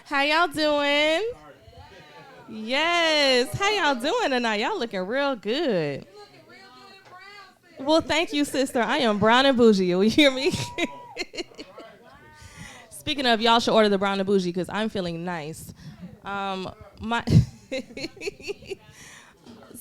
How y'all doing? Yes. How y'all doing tonight? Y'all looking real good. Well, thank you, sister. I am brown and bougie. You hear me? Speaking of, y'all should order the brown and bougie because I'm feeling nice. My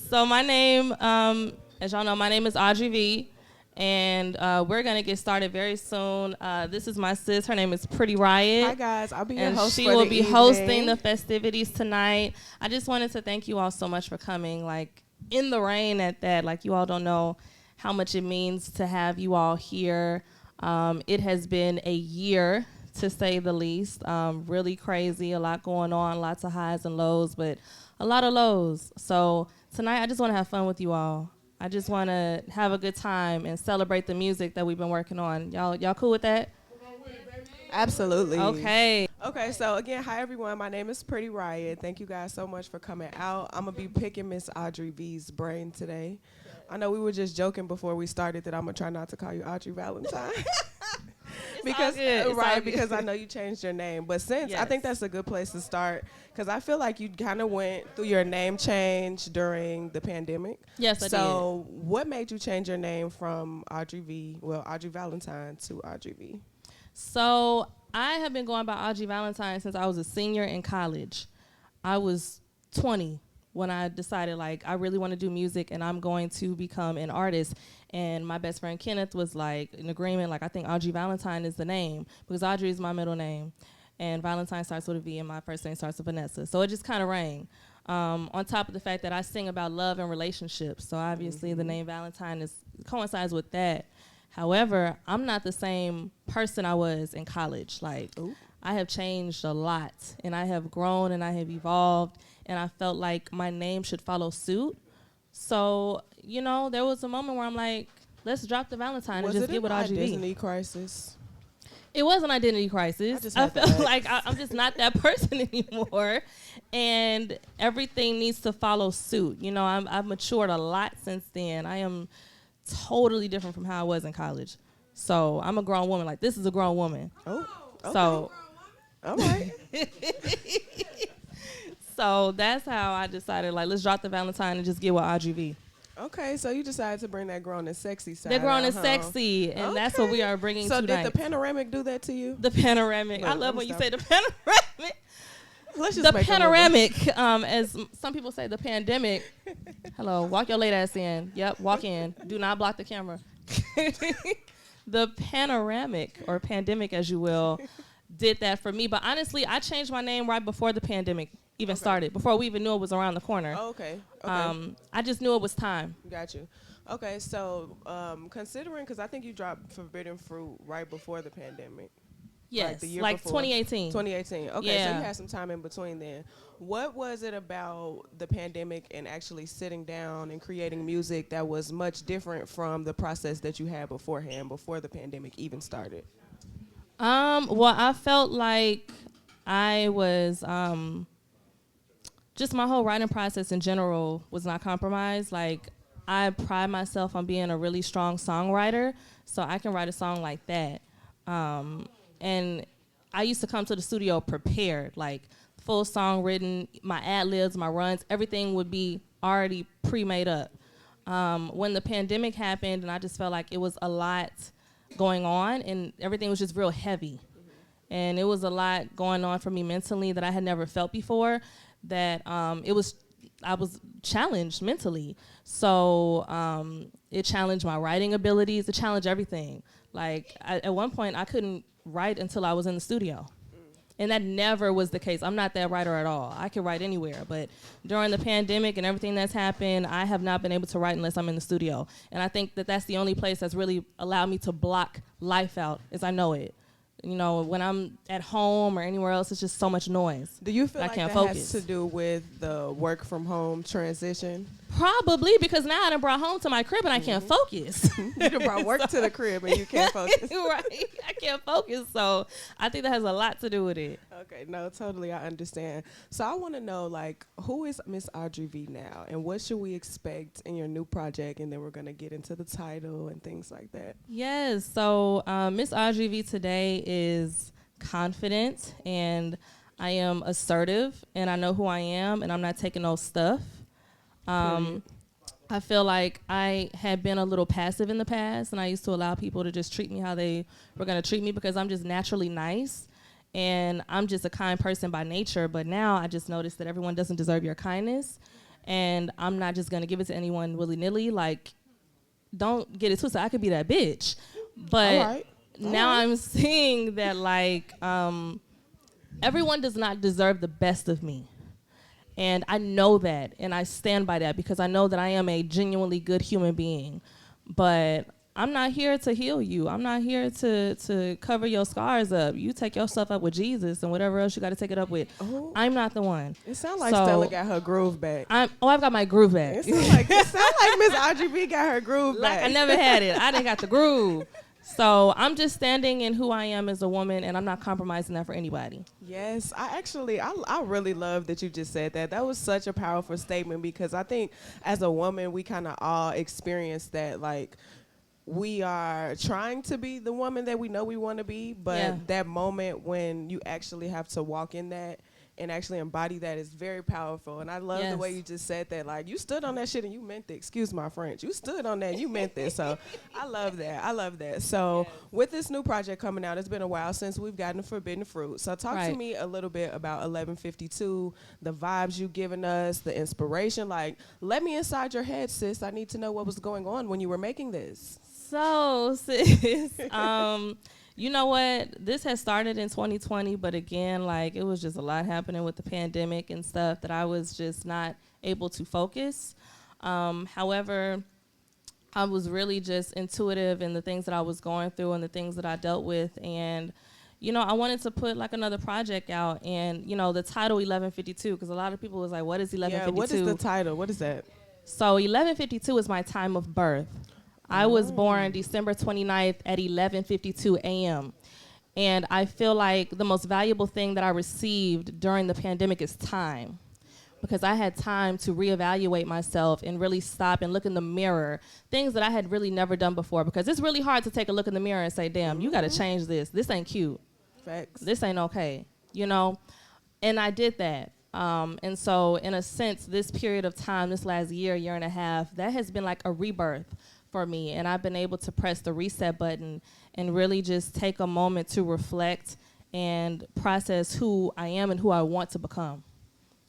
So my name, as y'all know, my name is Audrey V, and we're gonna get started very soon. This is my sis. Her name is PrettyRiot. Hi guys, I'll be your host she for will the be evening. hosting the festivities tonight. I just wanted to thank you all so much for coming, like in the rain at that. Like you all don't know how much it means to have you all here. It has been a year, to say the least. Really crazy, a lot going on, lots of highs and lows, but a lot of lows. So tonight, I just want to have fun with you all. I just want to have a good time and celebrate the music that we've been working on. Y'all cool with that? Absolutely. Okay. Okay, so again, hi everyone. My name is PrettyRiot. Thank you guys so much for coming out. I'm gonna be picking Miss Audrey V's brain today. I know we were just joking before we started that I'm gonna try not to call you Audrey Valentine. Because because I know you changed your name, but since I think that's a good place to start, because I feel like you kind of went through your name change during the pandemic. Yes, I did. So what made you change your name from Audrey Valentine to Audrey V? So I have been going by Audrey Valentine since I was a senior in college. I was 20 when I decided, like, I really want to do music and I'm going to become an artist. And my best friend Kenneth was like in agreement, like, I think Audrey Valentine is the name because Audrey is my middle name and Valentine starts with a V and my first name starts with Vanessa. So it just kind of rang. On top of the fact that I sing about love and relationships. So obviously the name Valentine coincides with that. However, I'm not the same person I was in college. Like, I have changed a lot and I have grown and I have evolved and I felt like my name should follow suit. So, you know, there was a moment where I'm like, let's drop the Valentine and just get with Audrey V. Was it an identity crisis? It was an identity crisis. I felt like I'm just not that person anymore. And everything needs to follow suit. You know, I've matured a lot since then. I am totally different from how I was in college. So I'm a grown woman. Like, this is a grown woman. Oh, okay. So, all right. So that's how I decided, like, let's drop the Valentine and just get with Audrey V. Okay, so you decided to bring that grown and sexy side. The grown and sexy, and that's what we are bringing tonight. So did the panoramic do that to you? The panoramic. I love when you say the panoramic. Let's just the panoramic, as some people say, the pandemic. Hello, walk your late ass in. Yep, walk in. Do not block the camera. The panoramic, or pandemic as you will, did that for me. But honestly, I changed my name right before the pandemic even started, before we even knew it was around the corner. Oh, okay. I just knew it was time. Got you. Okay, so considering, because I think you dropped Forbidden Fruit right before the pandemic. Yes, like the year like before. 2018. 2018. Okay, yeah. So you had some time in between then. What was it about the pandemic and actually sitting down and creating music that was much different from the process that you had beforehand, before the pandemic even started? Well, I felt like I was, just my whole writing process in general was not compromised. Like, I pride myself on being a really strong songwriter, so I can write a song like that. And I used to come to the studio prepared, like full song written, my ad-libs, my runs, everything would be already pre-made up. When the pandemic happened and I just felt like it was a lot going on and everything was just real heavy. And it was a lot going on for me mentally that I had never felt before, that I was challenged mentally. So it challenged my writing abilities, it challenged everything. Like, at one point I couldn't write until I was in the studio. And that never was the case. I'm not that writer at all. I can write anywhere. But during the pandemic and everything that's happened, I have not been able to write unless I'm in the studio. And I think that that's the only place that's really allowed me to block life out as I know it. You know, when I'm at home or anywhere else, it's just so much noise. Do you feel like can't that focus. has to do with the work from home transition? Probably, because now I done brought home to my crib and I can't focus. You done brought work to the crib and you can't focus. Right, I can't focus. So I think that has a lot to do with it. Okay, no, totally, I understand. So I want to know, like, who is Miss Audrey V now, and what should we expect in your new project? And then we're gonna get into the title and things like that. Yes. So Miss Audrey V today is confident, and I am assertive, and I know who I am, and I'm not taking no stuff. I feel like I had been a little passive in the past, and I used to allow people to just treat me how they were going to treat me because I'm just naturally nice, and I'm just a kind person by nature. But now I just noticed that everyone doesn't deserve your kindness, and I'm not just going to give it to anyone willy-nilly. Like, don't get it twisted. I could be that bitch. But now I'm seeing that, like, everyone does not deserve the best of me. And I know that, and I stand by that because I know that I am a genuinely good human being. But I'm not here to heal you. I'm not here to cover your scars up. You take your stuff up with Jesus and whatever else you got to take it up with. Oh. I'm not the one. It sounds like Stella got her groove back. I've got my groove back. It sounds like Miss Audrey V got her groove back. Like I never had it. I didn't got the groove. So I'm just standing in who I am as a woman, and I'm not compromising that for anybody. Yes, I really love that you just said that. That was such a powerful statement because I think as a woman, we kind of all experience that, like, we are trying to be the woman that we know we want to be, but that moment when you actually have to walk in that and actually embody that is very powerful. And I love the way you just said that. Like, you stood on that shit and you meant it. Excuse my French. You stood on that and you meant this. So I love that. I love that. So with this new project coming out, it's been a while since we've gotten Forbidden Fruit. So talk to me a little bit about 1152, the vibes you've given us, the inspiration. Like, let me inside your head, sis. I need to know what was going on when you were making this. So, sis, you know what? This has started in 2020, but again, like, it was just a lot happening with the pandemic and stuff that I was just not able to focus. However, I was really just intuitive in the things that I was going through and the things that I dealt with. And, you know, I wanted to put, like, another project out. And, you know, the title 1152, because a lot of people was like, what is 1152? Yeah, what is the title? What is that? So 1152 is my time of birth. I was born December 29th at 11:52 a.m. And I feel like the most valuable thing that I received during the pandemic is time, because I had time to reevaluate myself and really stop and look in the mirror, things that I had really never done before, because it's really hard to take a look in the mirror and say, damn, you got to change this. This ain't cute. Facts. This ain't okay, you know? And I did that. And so in a sense, this period of time, this last year and a half, that has been like a rebirth for me, and I've been able to press the reset button and really just take a moment to reflect and process who I am and who I want to become.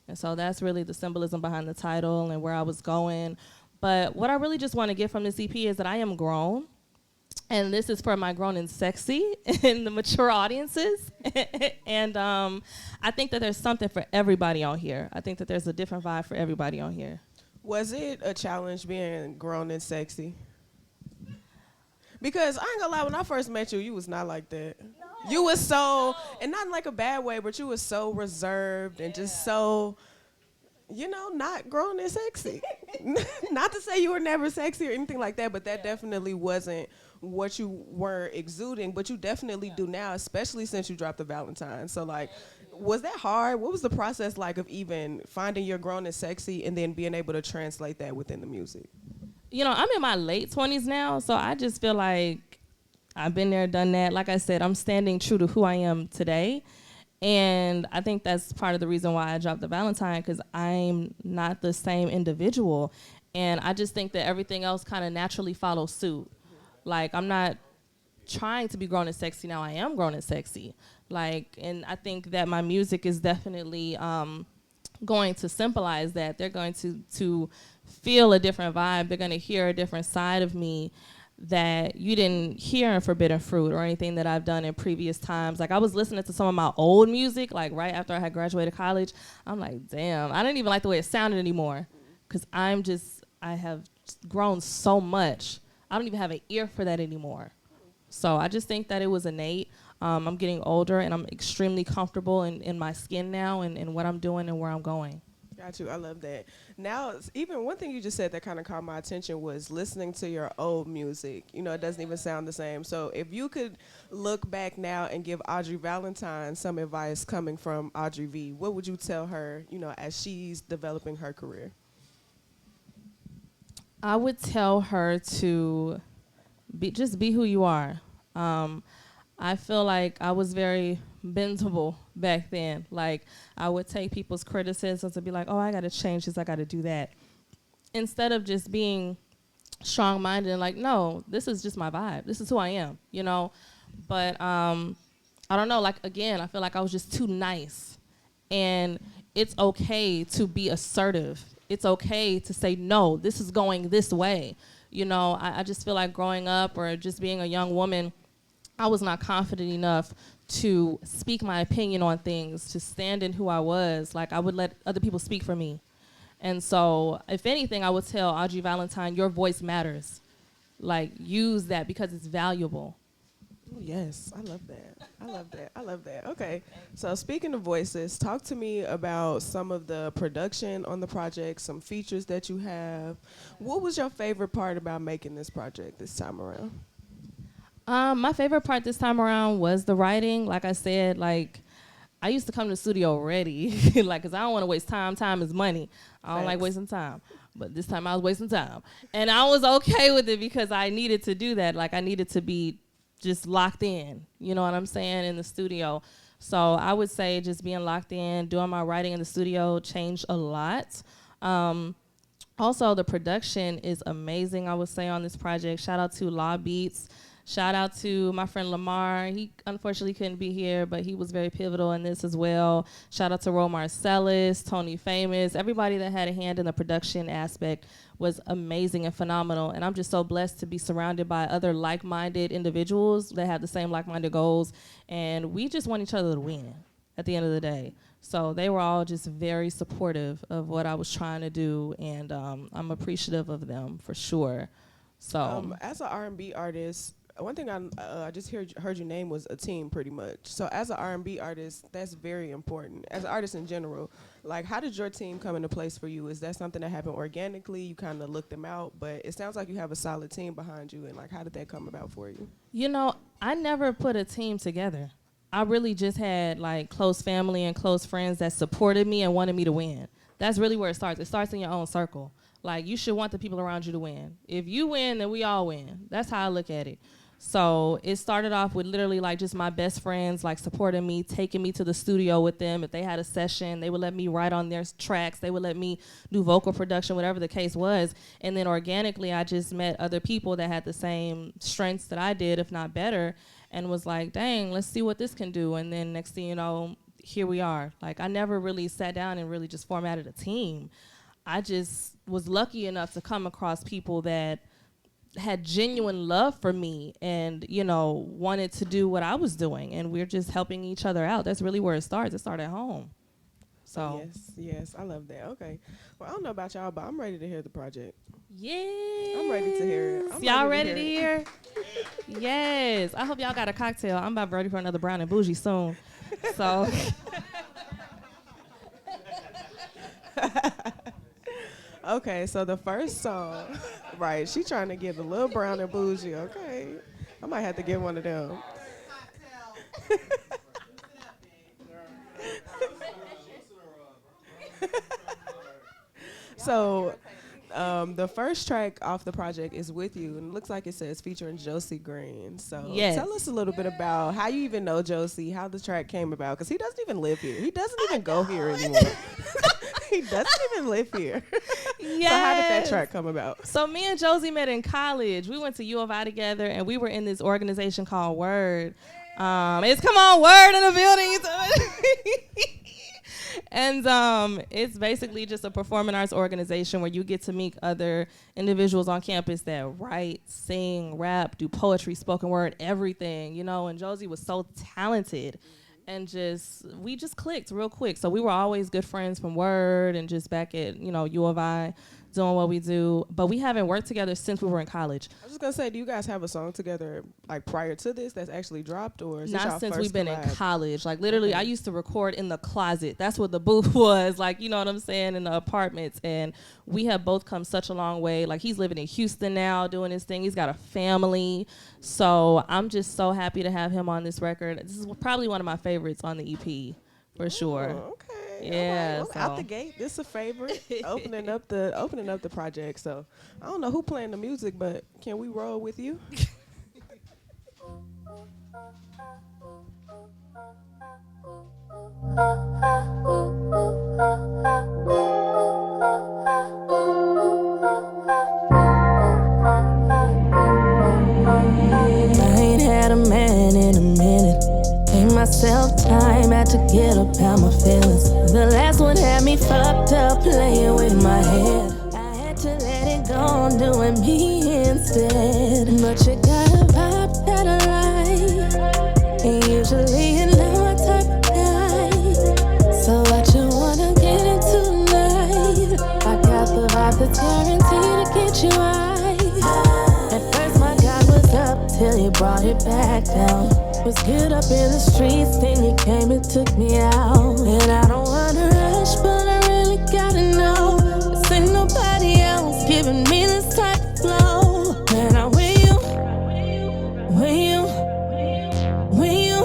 And so that's really the symbolism behind the title and where I was going. But what I really just want to get from this EP is that I am grown, and this is for my grown and sexy and the mature audiences. And I think that there's something for everybody on here. I think that there's a different vibe for everybody on here. Was it a challenge being grown and sexy? Because I ain't gonna lie, when I first met you, you was not like that. No. You was so, and not in like a bad way, but you was so reserved and just so, you know, not grown and sexy. Not to say you were never sexy or anything like that, but that definitely wasn't what you were exuding, but you definitely do now, especially since you dropped the Valentine. So, like, was that hard? What was the process like of even finding your grown and sexy and then being able to translate that within the music? You know, I'm in my late 20s now, so I just feel like I've been there, done that. Like I said, I'm standing true to who I am today. And I think that's part of the reason why I dropped the Valentine, because I'm not the same individual. And I just think that everything else kind of naturally follows suit. Like, I'm not trying to be grown and sexy now. I am grown and sexy. Like, and I think that my music is definitely going to symbolize that. They're going to feel a different vibe. They're going to hear a different side of me that you didn't hear in Forbidden Fruit or anything that I've done in previous times. Like, I was listening to some of my old music, like right after I had graduated college. I'm like, damn, I didn't even like the way it sounded anymore, because I have grown so much. I don't even have an ear for that anymore. So I just think that it was innate. I'm getting older, and I'm extremely comfortable in my skin now and what I'm doing and where I'm going. Got you. I love that. Now, even one thing you just said that kind of caught my attention was listening to your old music. You know, it doesn't even sound the same. So if you could look back now and give Audrey Valentine some advice coming from Audrey V, what would you tell her, you know, as she's developing her career? I would tell her to just be who you are. I feel like I was very bendable back then. Like, I would take people's criticisms and be like, oh, I got to change this, I got to do that. Instead of just being strong-minded and like, no, this is just my vibe. This is who I am, you know? But I don't know, like, again, I feel like I was just too nice. And it's okay to be assertive. It's okay to say, no, this is going this way. You know, I just feel like growing up or just being a young woman, I was not confident enough to speak my opinion on things, to stand in who I was. Like, I would let other people speak for me. And so, if anything, I would tell Audrey Valentine, your voice matters. Like, use that because it's valuable. Oh, yes, I love that. I love that. I love that. Okay, so speaking of voices, talk to me about some of the production on the project, some features that you have. What was your favorite part about making this project this time around? My favorite part this time around was the writing. Like I said, like, I used to come to the studio ready, like, because I don't want to waste time. Time is money. I don't like wasting time. But this time I was wasting time. And I was okay with it because I needed to do that. Like, I needed to be just locked in, you know what I'm saying, in the studio. So I would say just being locked in, doing my writing in the studio changed a lot. Also, the production is amazing, I would say, on this project. Shout out to Law Beatz. Shout out to my friend Lamar. He unfortunately couldn't be here, but he was very pivotal in this as well. Shout out to Marsalis, Tony Famous. Everybody that had a hand in the production aspect was amazing and phenomenal. And I'm just so blessed to be surrounded by other like-minded individuals that have the same like-minded goals. And we just want each other to win at the end of the day. So they were all just very supportive of what I was trying to do. And I'm appreciative of them for sure. So as an R&B artist, one thing I just heard your name was a team pretty much. So as an R&B artist, that's very important. As an artist in general, like, how did your team come into place for you? Is that something that happened organically? You kind of looked them out, but it sounds like you have a solid team behind you. And like, how did that come about for you? You know, I never put a team together. I really just had like close family and close friends that supported me and wanted me to win. That's really where it starts. It starts in your own circle. Like, you should want the people around you to win. If you win, then we all win. That's how I look at it. So it started off with literally like just my best friends like supporting me, taking me to the studio with them. If they had a session, they would let me write on their tracks. They would let me do vocal production, whatever the case was. And then organically, I just met other people that had the same strengths that I did, if not better, and was like, dang, let's see what this can do. And then next thing you know, here we are. Like, I never really sat down and really just formatted a team. I just was lucky enough to come across people that had genuine love for me and, you know, wanted to do what I was doing. And we're just helping each other out. That's really where it starts. It started at home. So Yes, I love that. Okay. Well, I don't know about y'all, but I'm ready to hear the project. Yes. I'm ready to hear it. Y'all ready to hear? Yes. I hope y'all got a cocktail. I'm about ready for another brown and bougie soon. So. Okay, so the first song, right, she trying to get a little brown and bougie, okay. I might have to get one of them. So the first track off the project is With You, and it looks like it says featuring Josi Green. So tell us a little bit about how you even know Josi, how the track came about, because he doesn't even live here. He doesn't even go here anymore. He doesn't even live here. Yes. So how did that track come about? So me and Josi met in college. We went to U of I together, and we were in this organization called Word. It's Come On Word in the building. And it's basically just a performing arts organization where you get to meet other individuals on campus that write, sing, rap, do poetry, spoken word, everything, you know. And Josi was so talented. And we just clicked real quick. So we were always good friends from Word and just back at, you know, U of I doing what we do. But we haven't worked together since we were in college. I was just going to say, do you guys have a song together, like, prior to this that's actually dropped? Or is Not since we've been in college. Like, literally, Okay. I used to record in the closet. That's what the booth was. Like, you know what I'm saying, in the apartments. And we have both come such a long way. Like, he's living in Houston now doing his thing. He's got a family. So I'm just so happy to have him on this record. This is probably one of my favorites on the EP, for sure. Oh, okay. Yeah. Well, out the gate, this is a favorite. opening up the project. So I don't know who playing the music, but can we roll with you? ain't had a man in a minute. Gave myself time, had to get up out my feelings. The last one had me fucked up, playing with my head. I had to let it go, I'm doing me instead. But you got a vibe that I like, and usually you're not my type of guy. So what you wanna get into tonight? I got the vibe that's guaranteed to get you high. At first my guard was up till you brought it back down. Was good up in the streets, then you came and took me out. And I don't wanna rush, but I really gotta know. This ain't nobody else giving me this type of flow. When I'm with you, with you, with you,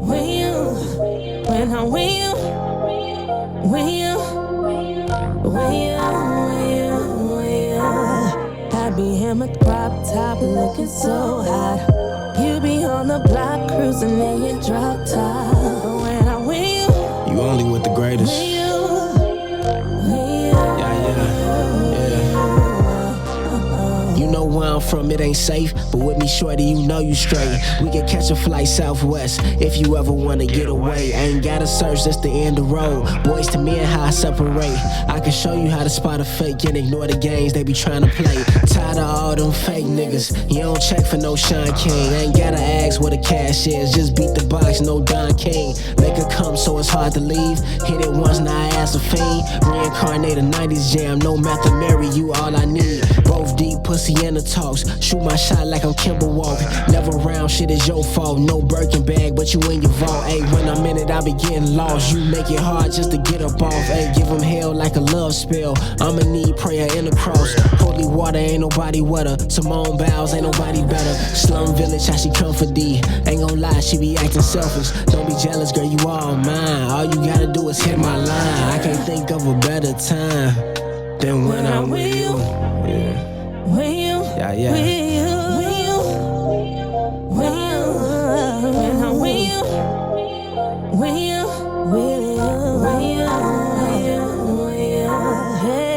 with you. When I'm with you, with you, with you, with you. I be in my crop top looking so hot. You be on the block cruising in your drop top. But when I'm with you, you only with the greatest. with you, You know where I'm from, it ain't safe. But with me, shorty, you know you straight. We can catch a flight southwest if you ever wanna get away. Ain't gotta search, that's the end of the road. Boys to me and how I separate. I can show you how to spot a fake and ignore the games they be trying to play. Tired of all them fake niggas. You don't check for no Sean King. Ain't gotta ask what the cash is. Just beat the box, no Don King. Make it come so it's hard to leave. Hit it once, now I ask a fiend. Reincarnate a 90s jam. No math to marry you, all I need. Both deep pussy in the talks. Shoot my shot like I'm Kimber Walk. Never round, shit is your fault. No Birkin bag, but you in your vault. Ayy, when I'm in it, I be getting lost. You make it hard just to get up off. Ayy, give them hell like a love spell. I'ma need prayer in the cross. Holy water, ain't nobody wetter. Simone Biles, ain't nobody better. Slum village, how she come for D. Ain't gon' lie, she be acting selfish. Don't be jealous, girl, you all mine. All you gotta do is hit my line. I can't think of a better time than when I'm with you. Yeah. with you, Yeah, yeah. with you, with you, with you. When I'm with you, with you, with you, with you, with you.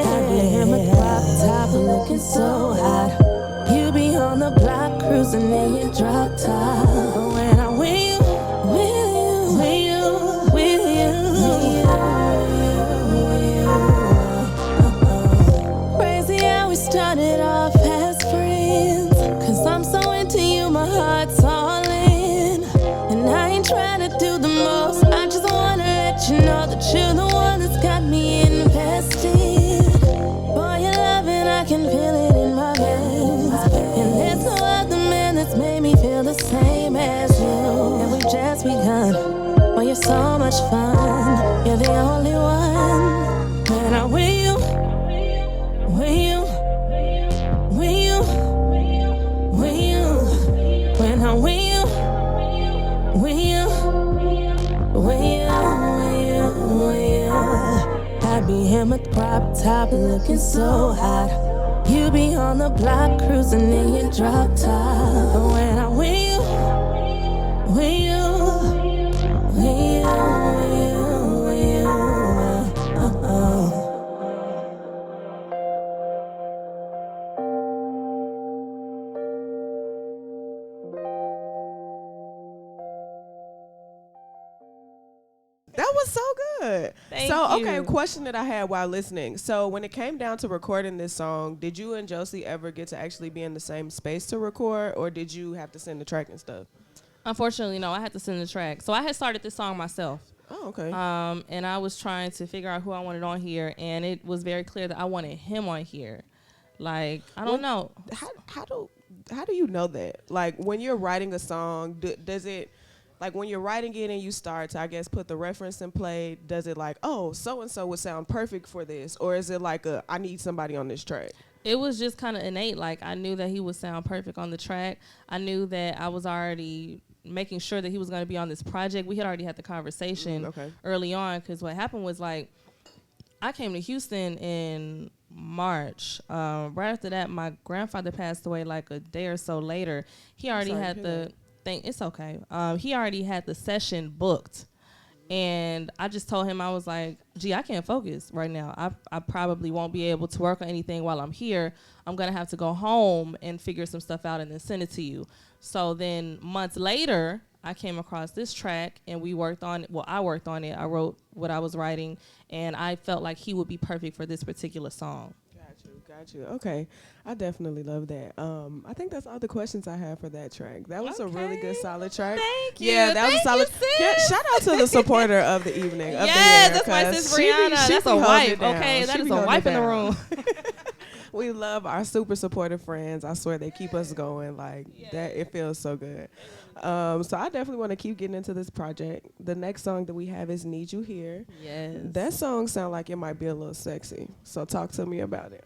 I be in my crop top looking so hot. You be on the block cruising in your drop top. But when I'm with you, with you, with you, with you, crazy how we started off as friends. Cause I'm so into you, my heart's all in. And I ain't trying to do the most. I just wanna let you know that you're the one that's got me invested. Boy, your loving, I can feel it in my veins. And there's no other man that's made me feel the same as you. And we just begun. Boy, you're so much fun. You're the only one. When I'm with you, with you, with you, with you. When I'm with you, with you, with you, with you. I be in my crop top looking so hot. You be on the block cruising in your drop top. But when I'm with you, with you, with you, with you, That was so good. Thank so, you. okay, question that I had while listening. So, when it came down to recording this song, did you and Josi ever get to actually be in the same space to record, or did you have to send the track and stuff? Unfortunately, no, I had to send the track. So I had started this song myself. Oh, okay. And I was trying to figure out who I wanted on here, and it was very clear that I wanted him on here. Like, I don't know. How do you know that? Like, when you're writing a song, does it, like, when you're writing it and you start to, I guess, put the reference in play, does it like, oh, so-and-so would sound perfect for this? Or is it like I need somebody on this track? It was just kind of innate. Like, I knew that he would sound perfect on the track. I knew that I was already making sure that he was going to be on this project. We had already had the conversation early on, because what happened was, like, I came to Houston in March. Right after that, my grandfather passed away like a day or so later. He already had It's okay. He already had the session booked. And I just told him, I was like, gee, I can't focus right now. I probably won't be able to work on anything while I'm here. I'm going to have to go home and figure some stuff out and then send it to you. So then months later, I came across this track and we worked on it. Well, I worked on it. I wrote what I was writing, and I felt like he would be perfect for this particular song. Got you. Okay. I definitely love that. I think that's all the questions I have for that track. That was a really good, solid track. Thank you. Yeah, that was a solid. Shout out to the supporter of the evening. Of the year, that's my sis Brianna. That's a wife. Okay, that is a wife in the room. We love our super supportive friends. I swear they keep us going like that. It feels so good. So I definitely want to keep getting into this project. The next song that we have is Need You Here. Yes. That song sounds like it might be a little sexy. So talk to me about it.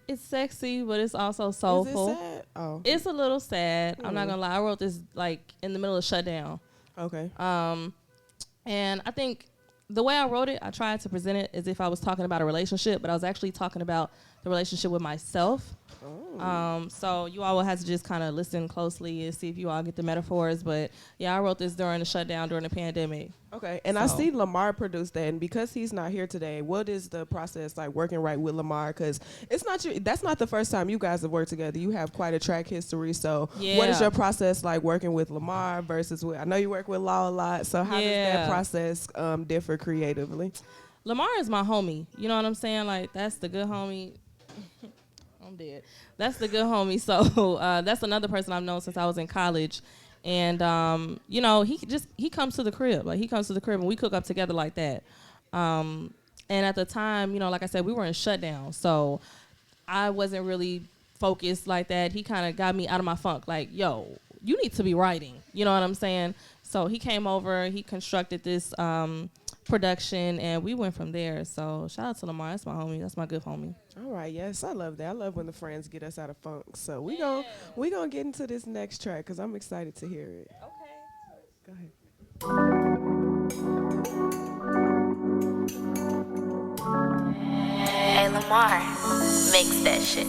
It's sexy, but it's also soulful. Is it sad? Oh. It's a little sad. I'm not going to lie. I wrote this like in the middle of shutdown. Okay. And I think the way I wrote it, I tried to present it as if I was talking about a relationship, but I was actually talking about the relationship with myself. So you all will have to just kind of listen closely and see if you all get the metaphors. But yeah, I wrote this during the shutdown, during the pandemic. Okay, and I see Lamar produced that, and because he's not here today, what is the process like working right with Lamar? Because that's not the first time you guys have worked together. You have quite a track history. So what is your process like working with Lamar versus I know you work with Law a lot. So how does that process differ creatively? Lamar is my homie. You know what I'm saying? Like, that's the good homie. I'm dead. That's the good homie. So that's another person I've known since I was in college. And, you know, he comes to the crib. Like, he comes to the crib and we cook up together like that. And at the time, you know, like I said, we were in shutdown. So I wasn't really focused like that. He kind of got me out of my funk. Like, yo, you need to be writing. You know what I'm saying? So he came over. He constructed this production, and we went from there. So shout out to Lamar. That's my homie. That's my good homie. All right, yes, I love that. I love when the friends get us out of funk. So we gonna get into this next track because I'm excited to hear it. Okay. Go ahead. Hey Lamar, mix that shit.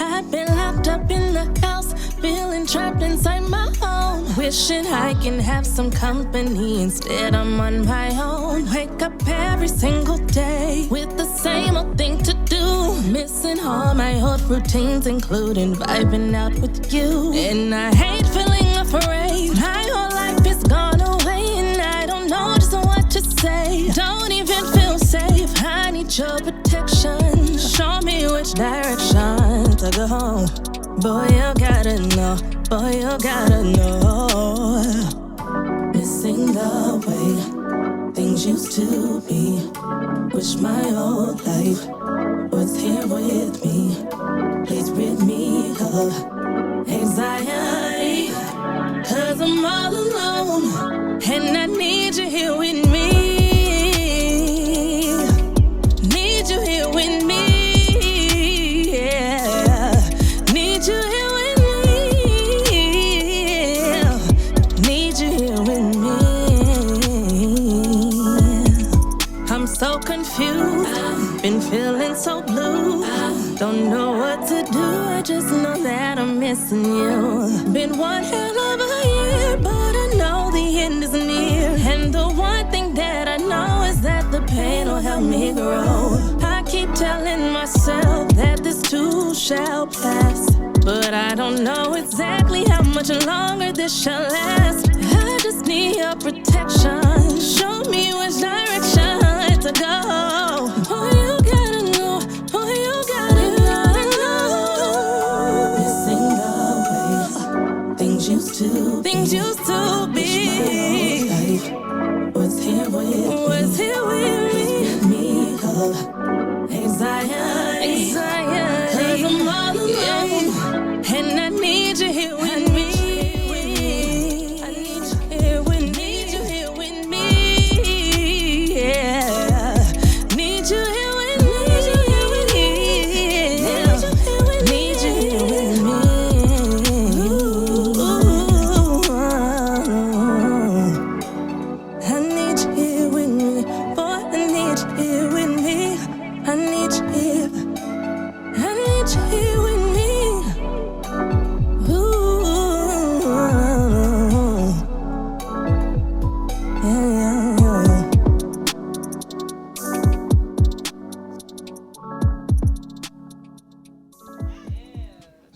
I've been locked up in the house, feeling trapped inside my home. Wishing I can have some company, instead I'm on my own. Wake up every single day with the same old thing to do. Missing all my old routines, including vibing out with you. And I hate feeling afraid. My whole life is gone away and I don't know just what to say. Don't even feel safe, I need your protection. Show me which direction to go. Boy, you gotta know. Boy, you gotta know. Missing the way things used to be. Wish my old life was here with me. Please rid me of anxiety, 'cause I'm all alone and I need you here with me. Need you here with me. So confused, been feeling so blue. Don't know what to do, I just know that I'm missing you. Been one hell of a year, but I know the end is near. And the one thing that I know is that the pain will help me grow. I keep telling myself that this too shall pass, but I don't know exactly how much longer this shall last. I just need your protection. Show me which direction to go. Oh, you gotta know. Oh, you gotta know. Missing the way things used to be. Wish my life was here with me. Of anxiety. 'Cause I'm all alone and I need you here with me. I need you here with me. Here with me.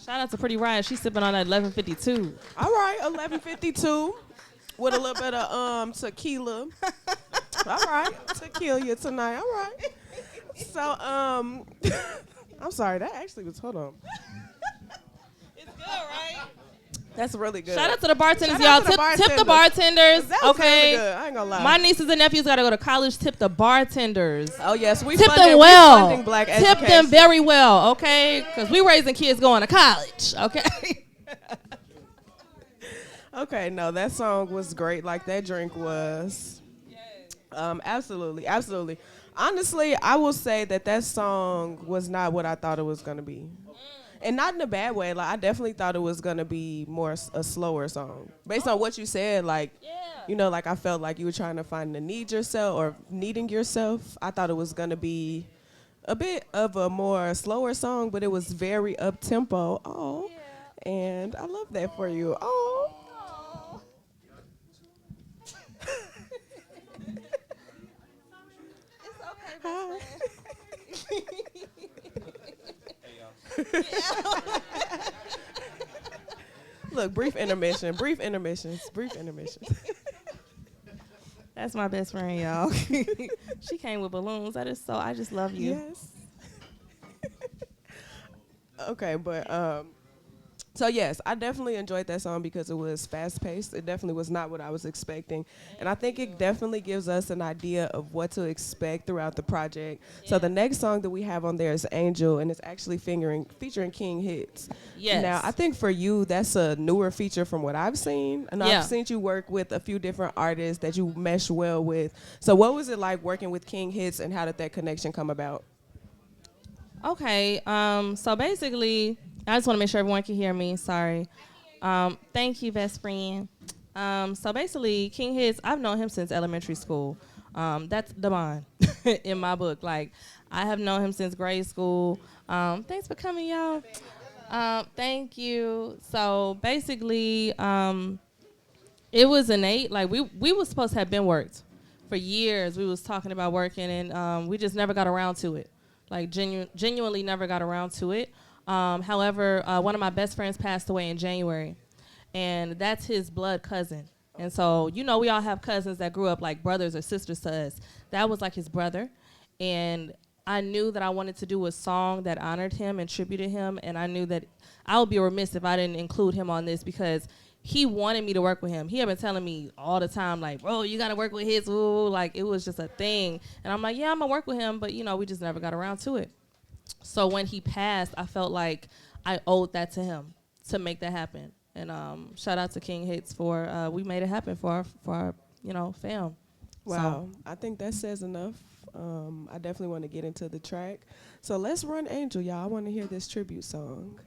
Shout out to Pretty Riot. She's sipping on that 1152. All right, 1152 with a little bit of tequila. All right, tequila tonight. All right. So I'm sorry. That actually was. Hold on. It's good, right? That's really good. Shout out to the bartenders, Shout y'all. out to Tip the bartenders. That was Okay. really good. I ain't gonna lie. My nieces and nephews gotta go to college. Tip the bartenders. Oh yes, we Tip funding, them well. we funding black Tip education. them very well, okay? Because we raising kids going to college, okay? Okay, no, that song was great. Like that drink was. Absolutely, absolutely. Honestly, I will say that song was not what I thought it was gonna be. And not in a bad way. Like I definitely thought it was gonna be more a slower song. Based on what you said, like you know, like I felt like you were trying to find the needing yourself. I thought it was gonna be a bit of a more slower song, but it was very up tempo. Oh, and I love that for you. Oh. It's okay. Look, brief intermissions. That's my best friend, y'all. She came with balloons. I just love you. Yes. Okay, but so yes, I definitely enjoyed that song because it was fast paced. It definitely was not what I was expecting. And I think it definitely gives us an idea of what to expect throughout the project. Yeah. So the next song that we have on there is Angel, and it's actually featuring King Hittz. Yes. Now, I think for you, that's a newer feature from what I've seen. And I've seen you work with a few different artists that you mesh well with. So what was it like working with King Hittz, and how did that connection come about? Okay, so basically, I just want to make sure everyone can hear me. Sorry. Thank you, best friend. So basically, King Hittz, I've known him since elementary school. That's the bond in my book. Like, I have known him since grade school. Thanks for coming, y'all. Thank you. So basically, it was innate. Like, we were supposed to have been worked for years. We was talking about working, and we just never got around to it. Like, genuinely never got around to it. However, one of my best friends passed away in January, and that's his blood cousin. And so, you know, we all have cousins that grew up like brothers or sisters to us. That was like his brother. And I knew that I wanted to do a song that honored him and tributed him, and I knew that I would be remiss if I didn't include him on this because he wanted me to work with him. He had been telling me all the time, like, bro, you got to work with Hittz. Ooh, like, it was just a thing. And I'm like, yeah, I'm going to work with him, but, you know, we just never got around to it. So when he passed, I felt like I owed that to him to make that happen. And shout out to King Hittz for, we made it happen for our you know, fam. Wow, so I think that says enough. I definitely want to get into the track. So let's run Angel, y'all. I want to hear this tribute song.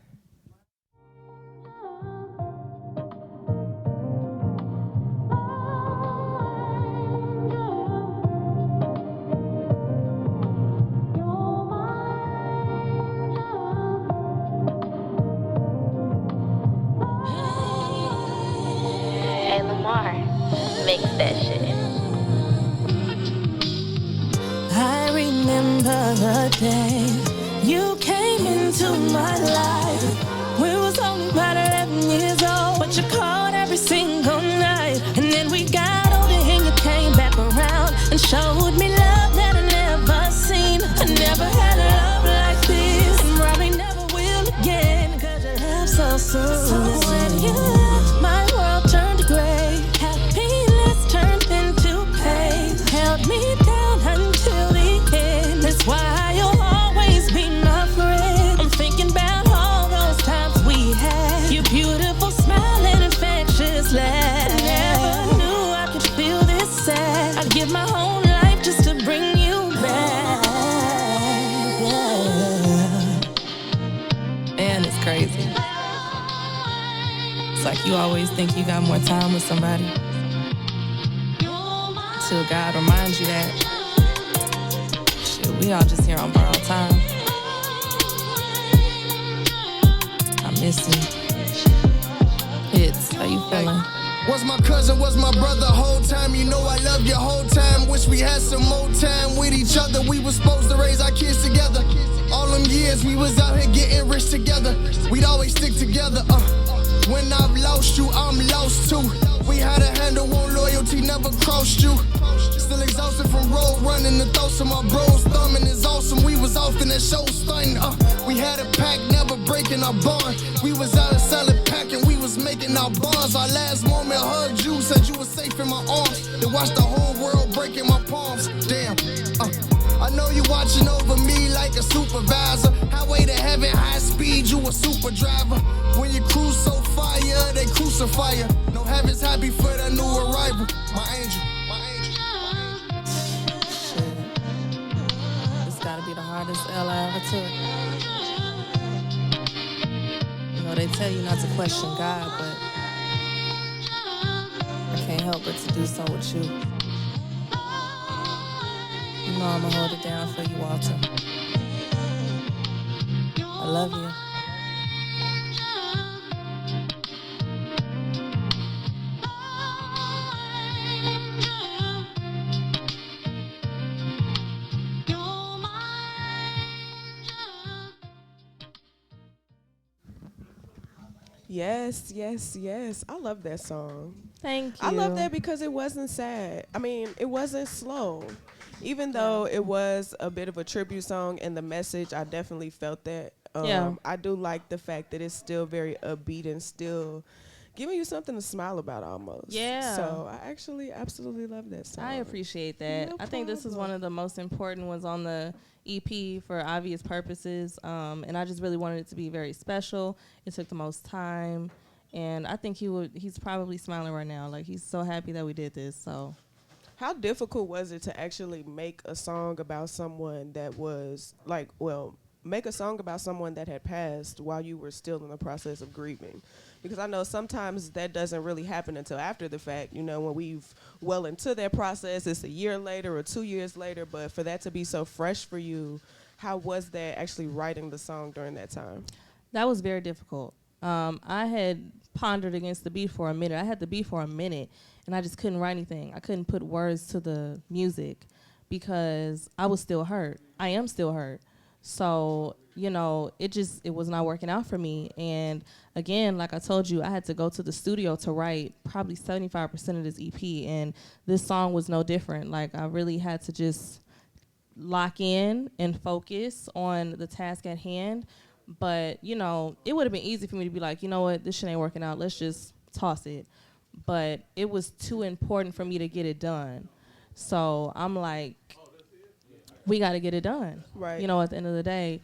Hey, Lamar, mix that shit. I remember the day you came into my life. We was only about 11 years old, but you called every single night. And then we got older and you came back around and showed me love that I never seen. I never had a love like this, and probably never will again, 'cause you left so soon. So when you left, my world turned gray. Happiness turned into pain. Held me down until the end. That's why you'll always be my friend. I'm thinking about all those times we had. Your beautiful smile and infectious laugh. I never knew I could feel this sad. I'd give my whole life just to bring you back. Yeah. And it's crazy. It's like you always think you got more time with somebody, till God reminds you that shit, we all just here on borrowed time. I miss you. Hittz, how you feeling? Was my cousin, was my brother whole time. You know I love you whole time. Wish we had some more time with each other. We was supposed to raise our kids together. All them years we was out here getting rich together. We'd always stick together. When I've lost you, I'm lost too. We had a handle on loyalty, never crossed you. Still exhausted from road running. The thoughts of my bros thumbing is awesome. We was off in that show stunning. We had a pack, never breaking our bond. We was out of salad packing, we was making our bonds. Our last moment hugged you, said you was safe in my arms. Then watched the whole world breaking my palms. Damn. I know you watching over me like a supervisor. Highway to heaven, high speed, you a super driver. When you cruise so fire, they crucify you. No heaven's happy for the new arrival. My angel, my angel. Shit. It's gotta be the hardest L I ever took. You know, they tell you not to question God, but I can't help but to do so with you. You know I'ma hold it down for you, Walter. I love you. Yes, yes, yes. I love that song. Thank you. I love that because it wasn't sad. I mean, it wasn't slow. Even though it was a bit of a tribute song and the message, I definitely felt that. I do like the fact that it's still very upbeat and still giving you something to smile about almost. Yeah. So I actually absolutely love that song. I appreciate that. No I think this is one of the most important ones on the EP for obvious purposes. And I just really wanted it to be very special. It took the most time. And I think he's probably smiling right now. Like, he's so happy that we did this. So, how difficult was it to actually make a song about someone that was like, make a song about someone that had passed while you were still in the process of grieving? Because I know sometimes that doesn't really happen until after the fact, you know, when we've well into that process, it's a year later or 2 years later, but for that to be so fresh for you, how was that actually writing the song during that time? that was very difficult. I had pondered against the beat for a minute. I had the beat for a minute, and I just couldn't write anything. I couldn't put words to the music because I was still hurt. I am still hurt. So, you know, it was not working out for me. And again, like I told you, I had to go to the studio to write probably 75% of this EP, and this song was no different. Like, I really had to just lock in and focus on the task at hand. But, you know, it would have been easy for me to be like, you know what, this shit ain't working out. Let's just toss it. But it was too important for me to get it done. So I'm like, we got to get it done, right? You know, at the end of the day.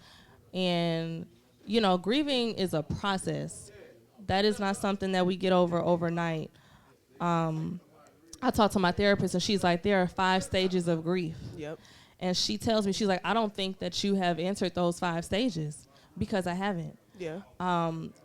And, you know, grieving is a process. That is not something that we get over overnight. I talked to my therapist, and she's like, there are 5 stages of grief. Yep. And she tells me, she's like, I don't think that you have entered those 5 stages because I haven't. Yeah.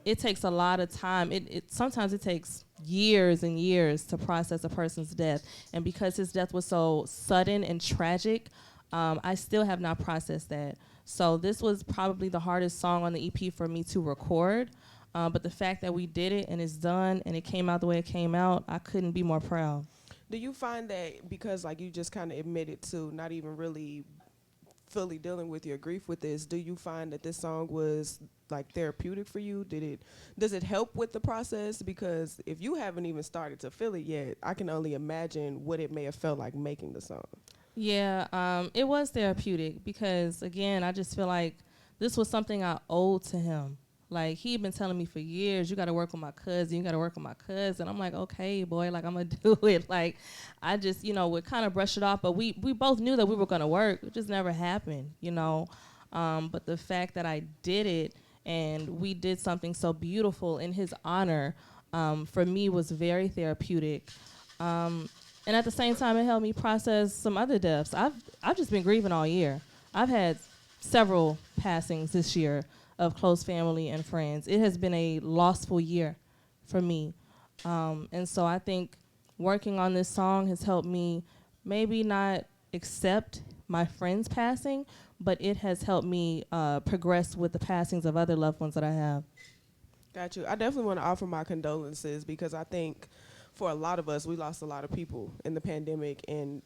It takes a lot of time. Sometimes it takes years and years to process a person's death. And because his death was so sudden and tragic, I still have not processed that. So this was probably the hardest song on the EP for me to record. But the fact that we did it and it's done and it came out the way it came out, I couldn't be more proud. Do you find that because, like, you just kind of admitted to not even really fully dealing with your grief with this, do you find that this song was, like, therapeutic for you? Does it help with the process? Because if you haven't even started to feel it yet, I can only imagine what it may have felt like making the song. Yeah, it was therapeutic because, again, I just feel like this was something I owed to him. Like, he'd been telling me for years, you got to work with my cousin, you got to work with my cousin. I'm like, okay, boy, like, I'm going to do it. Like, I just, you know, would kind of brush it off. But we both knew that we were going to work. It just never happened, you know. But the fact that I did it and we did something so beautiful in his honor, for me was very therapeutic. And at the same time, it helped me process some other deaths. I've just been grieving all year. I've had several passings this year of close family and friends. It has been a lossful year for me. And so I think working on this song has helped me maybe not accept my friends passing, but it has helped me progress with the passings of other loved ones that I have. Got you. I definitely want to offer my condolences because I think for a lot of us, we lost a lot of people in the pandemic, and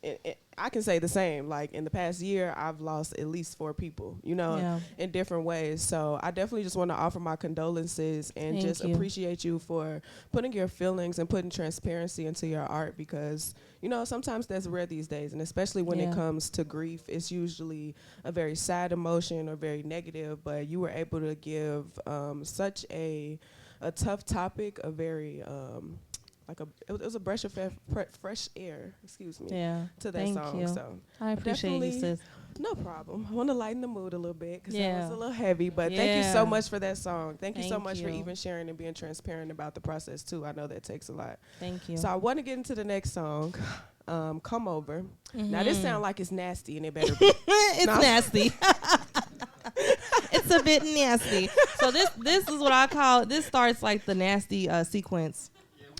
I can say the same. Like in the past year, I've lost at least 4 people, you know, in different ways. So I definitely just want to offer my condolences and just appreciate you for putting your feelings and putting transparency into your art, because, you know, sometimes that's rare these days, and especially when it comes to grief, it's usually a very sad emotion or very negative, but you were able to give such a tough topic, a very it was a breath of fresh air, excuse me, to that song. You. So I appreciate you, sis. No problem. I want to lighten the mood a little bit because that was a little heavy, but thank you so much for that song. Thank you so much for even sharing and being transparent about the process too. I know that takes a lot. Thank you. So I want to get into the next song, Come Over. Now this sounds like it's nasty, and it better be. It's nasty. It's a bit nasty. So this is what I call, this starts like the nasty sequence.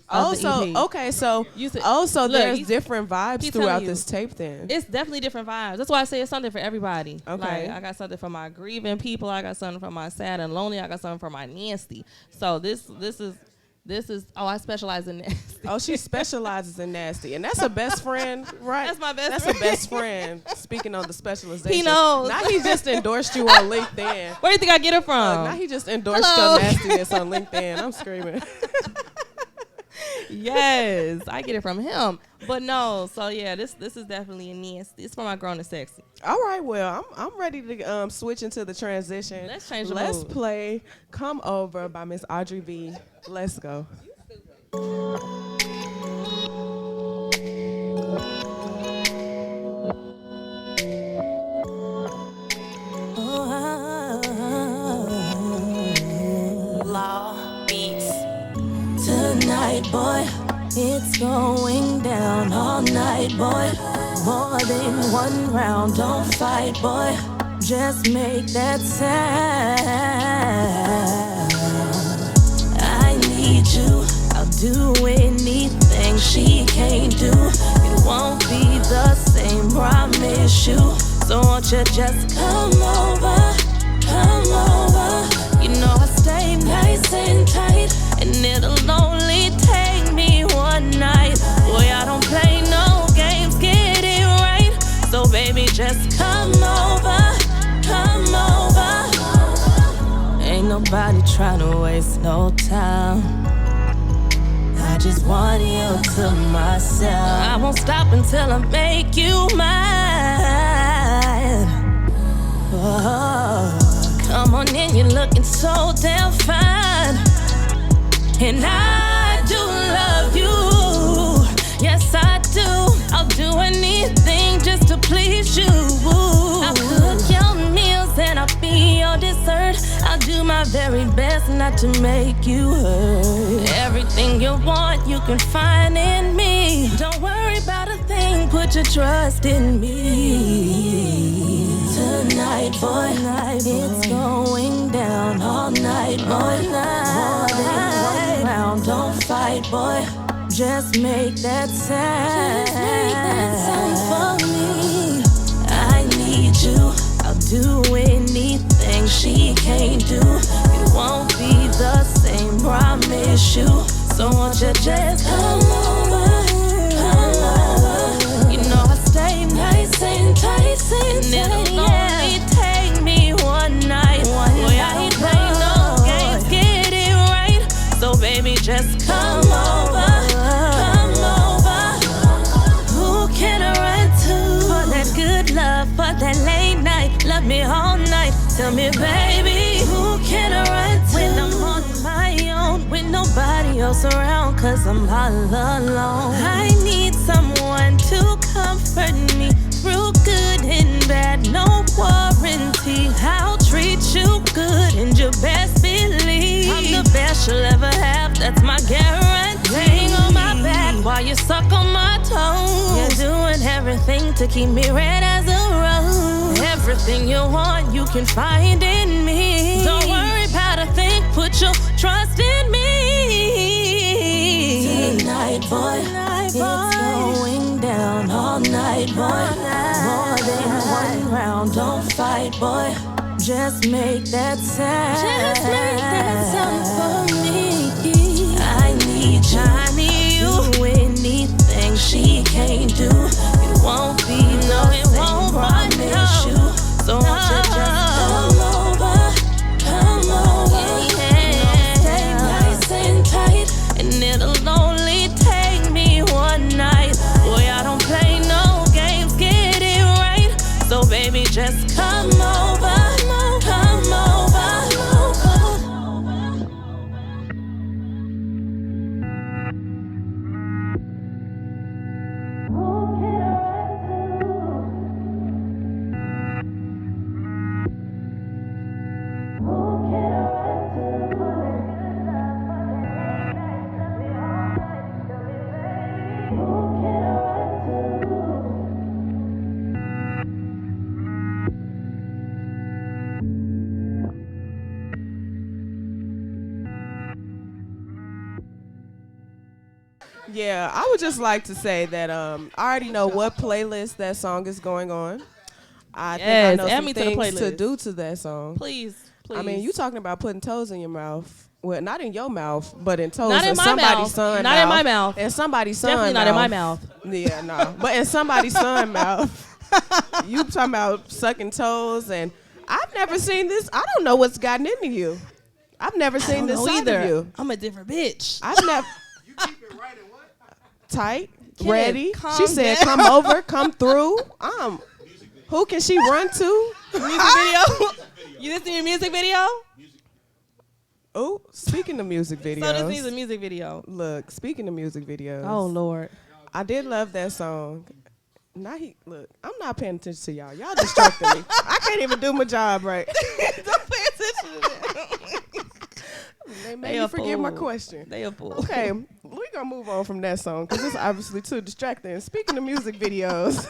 Okay, so there's different vibes throughout this tape then. It's definitely different vibes. That's why I say it's something for everybody. Okay. Like, I got something for my grieving people, I got something for my sad and lonely, I got something for my nasty. So this is I specialize in nasty. Oh, she specializes in nasty. And that's a best friend, right? That's my best friend. That's a best friend, speaking on the specialization. He knows. Now he just endorsed you on LinkedIn. Where do you think I get it from? Now he just endorsed your nastiness on LinkedIn. I'm screaming. Yes, I get it from him. But no, so yeah, this is definitely a nasty. It's for my grown and sexy. All right, well, I'm ready to switch into the transition. Let's change the Let's mood. play Come Over by Miss Audrey V. Let's go. Law Beatz. Tonight, boy, it's going down all night, boy. More than one round, don't fight, boy. Just make that sound. I need you, I'll do anything she can't do. It won't be the same, promise you. So won't you just come over, come over. You know I stay nice and tight, and it'll only take me one night. Boy, I don't play no games, get it right. So baby, just come over, come over. Ain't nobody trying to waste no time. I just want you to myself. I won't stop until I make you mine. Oh. Come on in, you're looking so damn fine. And I do love you. Yes, I do. I'll do anything just to please you. I'll cook your meals and I'll be your dessert. I'll do my very best not to make you hurt. Everything you want, you can find in me. Don't worry about a thing, put your trust in me. Tonight, boy, it's going down all night, boy. More than one round, don't fight, boy. Just make that sound. Just make that sound for me. I need you, I'll do anything she can't do. It won't be the same, promise you. So won't you just come over, come over. You know I stay nice and tight, and it'll only take me one night. Boy, I ain't playing no games, get it right. So baby, just come over, come over. Who can I run to for that good love, for that late night? Love me all night. Tell me, baby, who can I run to when I'm on my own, with nobody else around, 'cause I'm all alone. I need someone to comfort me through good and bad, no warranty. I'll treat you good and you best believe I'm the best you'll ever have, that's my guarantee. Laying on my back while you suck on my toes. You're doing everything to keep me red as a rose. Everything you want, you can find in me. Don't worry about a thing, put your trust in me. Tonight, boy, it's going down all night, boy. More than one round, don't fight, boy. Just make that sound. Just make that sound for me. I need you Yeah, I would just like to say that I already know what playlist that song is going on. I think I know some things to do to that song. Please. I mean, you talking about putting toes in your mouth. Well, not in your mouth, but in toes not in in my somebody's mouth. son Not mouth. in my mouth. In somebody's son Definitely mouth. not in my mouth. Yeah, no. But in somebody's son mouth. You talking about sucking toes, and I've never seen this. I don't know what's gotten into you. I've never seen this side of you. I'm a different bitch. I've never. You keep it right and what? Tight, Kid, ready. She said, down. "Come over, come through." Who can she run to? Music video. You listen to your music video? Oh, speaking of music videos. So this needs a music video. Look, speaking of music videos. Oh Lord. I did love that song. Look, I'm not paying attention to y'all. Y'all distracting me. I can't even do my job right. Don't pay attention to that. They made me forget my question. They a fool. Okay, we're going to move on from that song because it's obviously too distracting. Speaking of music videos,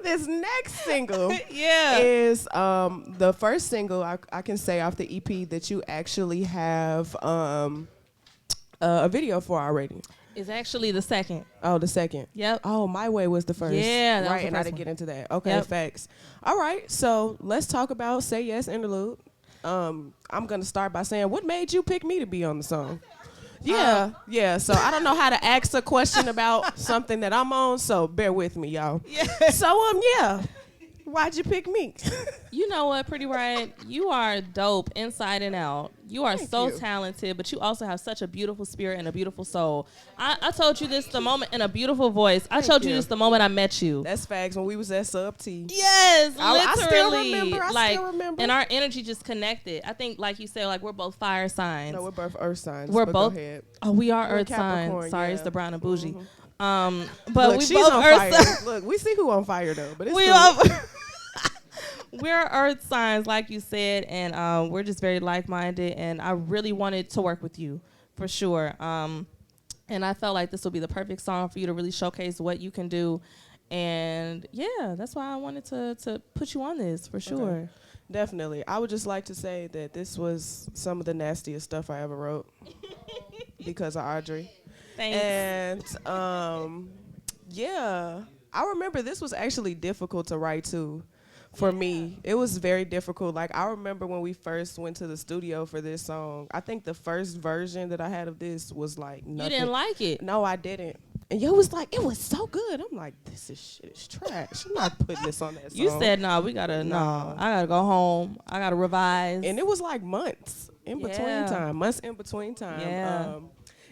this next single is the first single I can say off the EP that you actually have a video for already. It's actually the second. Oh, the second. Yep. Oh, My Way was the first. Yeah, that right, was the and I first didn't one. get into that. Okay, Yep. facts. All right, so let's talk about Say Yes interlude. I'm gonna start by saying, what made you pick me to be on the song? Yeah. So I don't know how to ask a question about something that I'm on, so bear with me, y'all. Yeah. So why'd you pick me? You know what, PrettyRiot? You are dope inside and out. You are so talented, but you also have such a beautiful spirit and a beautiful soul. I told you this the moment, in a beautiful voice. I told you this the moment I met you. That's facts. When we was at Sub T. Yes, literally. I still remember. And our energy just connected. I think, like you said, like we're both fire signs. No, we're both earth signs. We're but both. Go ahead. Oh, we are We're earth Capricorn, signs. Sorry, yeah. it's the brown and bougie. Mm-hmm. But Look, we she's both on earth fire. signs. Look, we see who on fire though, but it's We cool. are. We're earth signs, like you said, and we're just very like-minded, and I really wanted to work with you, for sure. And I felt like this would be the perfect song for you to really showcase what you can do. And, yeah, that's why I wanted to put you on this, for sure. Okay. Definitely. I would just like to say that this was some of the nastiest stuff I ever wrote because of Audrey. Thanks. And, yeah, I remember this was actually difficult to write, too. For me, it was very difficult. Like, I remember when we first went to the studio for this song, I think the first version that I had of this was like nothing. You didn't like it? No, I didn't. And yo was like, it was so good. I'm like, this shit is trash. I'm not putting this on that song. You said, no, I gotta go home. I gotta revise. And it was like months in between time. Months in between time. Yeah.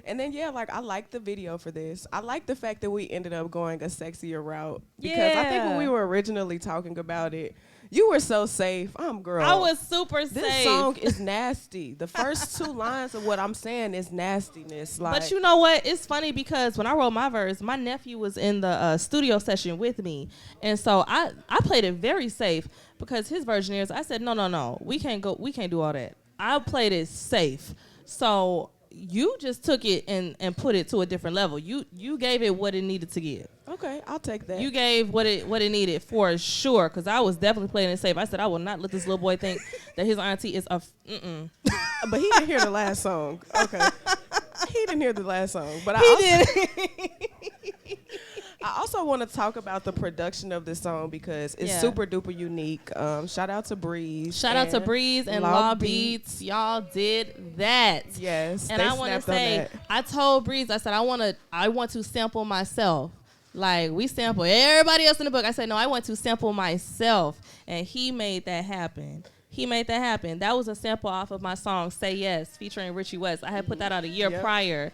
And then, like, I like the video for this. I like the fact that we ended up going a sexier route. Because I think when we were originally talking about it, you were so safe. Girl. I was super safe. This song is nasty. The first two lines of what I'm saying is nastiness. Like, but you know what? It's funny because when I wrote my verse, my nephew was in the studio session with me. And so I played it very safe because his version is, I said, no, we can't do all that. I played it safe. So you just took it and put it to a different level. You gave it what it needed to give. Okay, I'll take that. You gave what it needed for sure, because I was definitely playing it safe. I said I will not let this little boy think that his auntie is a But he didn't hear the last song. Okay. He didn't hear the last song. But I also want to talk about the production of this song because it's super duper unique. Shout out to Breeze. Shout out to Breeze and Law Beatz. Y'all did that. Yes. And I want to say, I told Breeze, I said, I want to sample myself. Like, we sample everybody else in the book. I said, no, I want to sample myself. And he made that happen. That was a sample off of my song, Say Yes, featuring Richie West. I had put that out a year prior.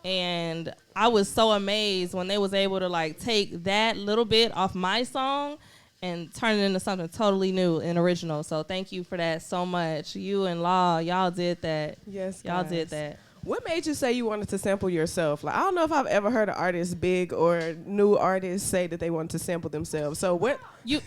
And I was so amazed when they was able to, like, take that little bit off my song and turn it into something totally new and original. So thank you for that so much. You and Law, y'all did that. Yes, y'all guys. did that. What made you say you wanted to sample yourself? Like, I don't know if I've ever heard an artist, big or new artist, say that they wanted to sample themselves. So what? You.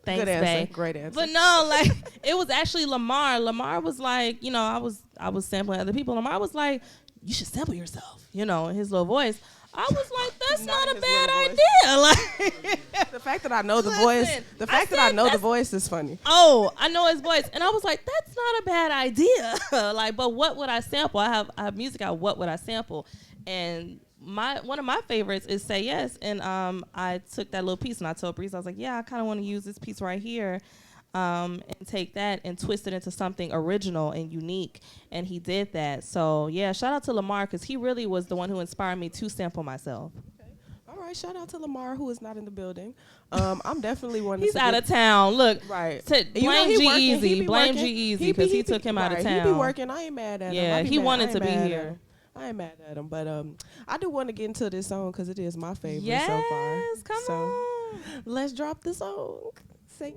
Thanks, good answer. babe. Great answer. But no, like, it was actually Lamar. Lamar was like, I was sampling other people. Lamar was like, you should sample yourself, in his little voice. I was like, that's not a his bad little idea. Like, The fact that I know the voice, the fact that I know the voice is funny. oh, I know his voice, and I was like, that's not a bad idea. Like, but what would I sample? I have music out. What would I sample? And one of my favorites is Say Yes, and I took that little piece and I told Breeze, I was like, yeah, I kind of want to use this piece right here. And take that and twist it into something original and unique, and he did that. So yeah, shout out to Lamar, because he really was the one who inspired me to sample myself. Okay. All right, shout out to Lamar, who is not in the building. I'm definitely one. He's out of town. Look, right. Blame G-Eazy. Blame G-Eazy, because he took him out of town. He be working. I ain't mad at him. Yeah, he wanted to be here. I ain't mad at him, but I do want to get into this song because it is my favorite yes, so far. Yes, come on. Let's drop the song. Say.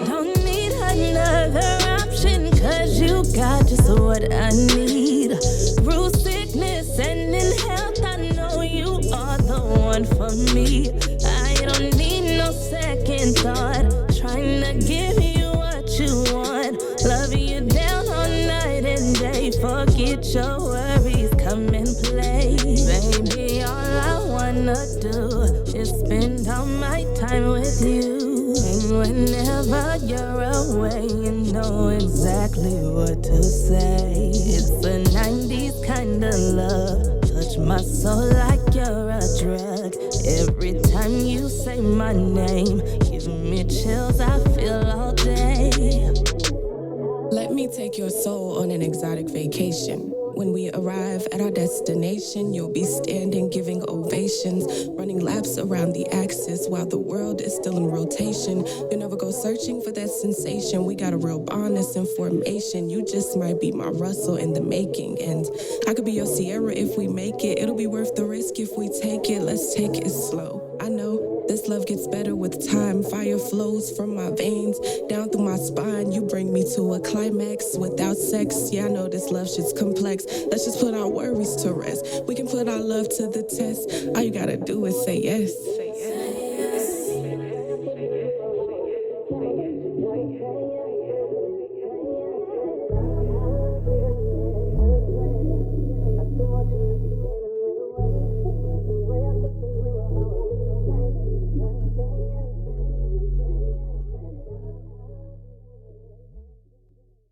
Don't need another option, 'cause you got just what I need. Through sickness and in health, I know you are the one for me. I don't need no second thought, trying to give you what you want. Love you down all night and day, forget your worries, come and play. Baby, all I wanna do is spend all my time with you. And whenever you're away, you know exactly what to say. It's a 90s kind of love, touch my soul like you're a drug. Every time you say my name, give me chills, I feel all day. Let me take your soul on an exotic vacation. When we arrive at our destination, you'll be standing giving ovations, running laps around the axis while the world is still in rotation. You'll never go searching for that sensation. We got a real bond that's in formation. You just might be my Russell in the making. And I could be your Sierra if we make it. It'll be worth the risk if we take it. Let's take it slow. I know this love gets better with time. Fire flows from my veins down through my spine. You bring me to a climax without sex. Yeah, I know this love shit's complex. Let's just put our worries to rest. We can put our love to the test. All you gotta do is say yes. Say yes.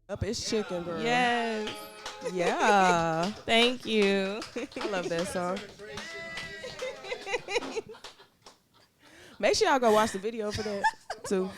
Up is chicken, girl. Yes. Yeah. Thank you. I love that song. Make sure y'all go watch the video for that too.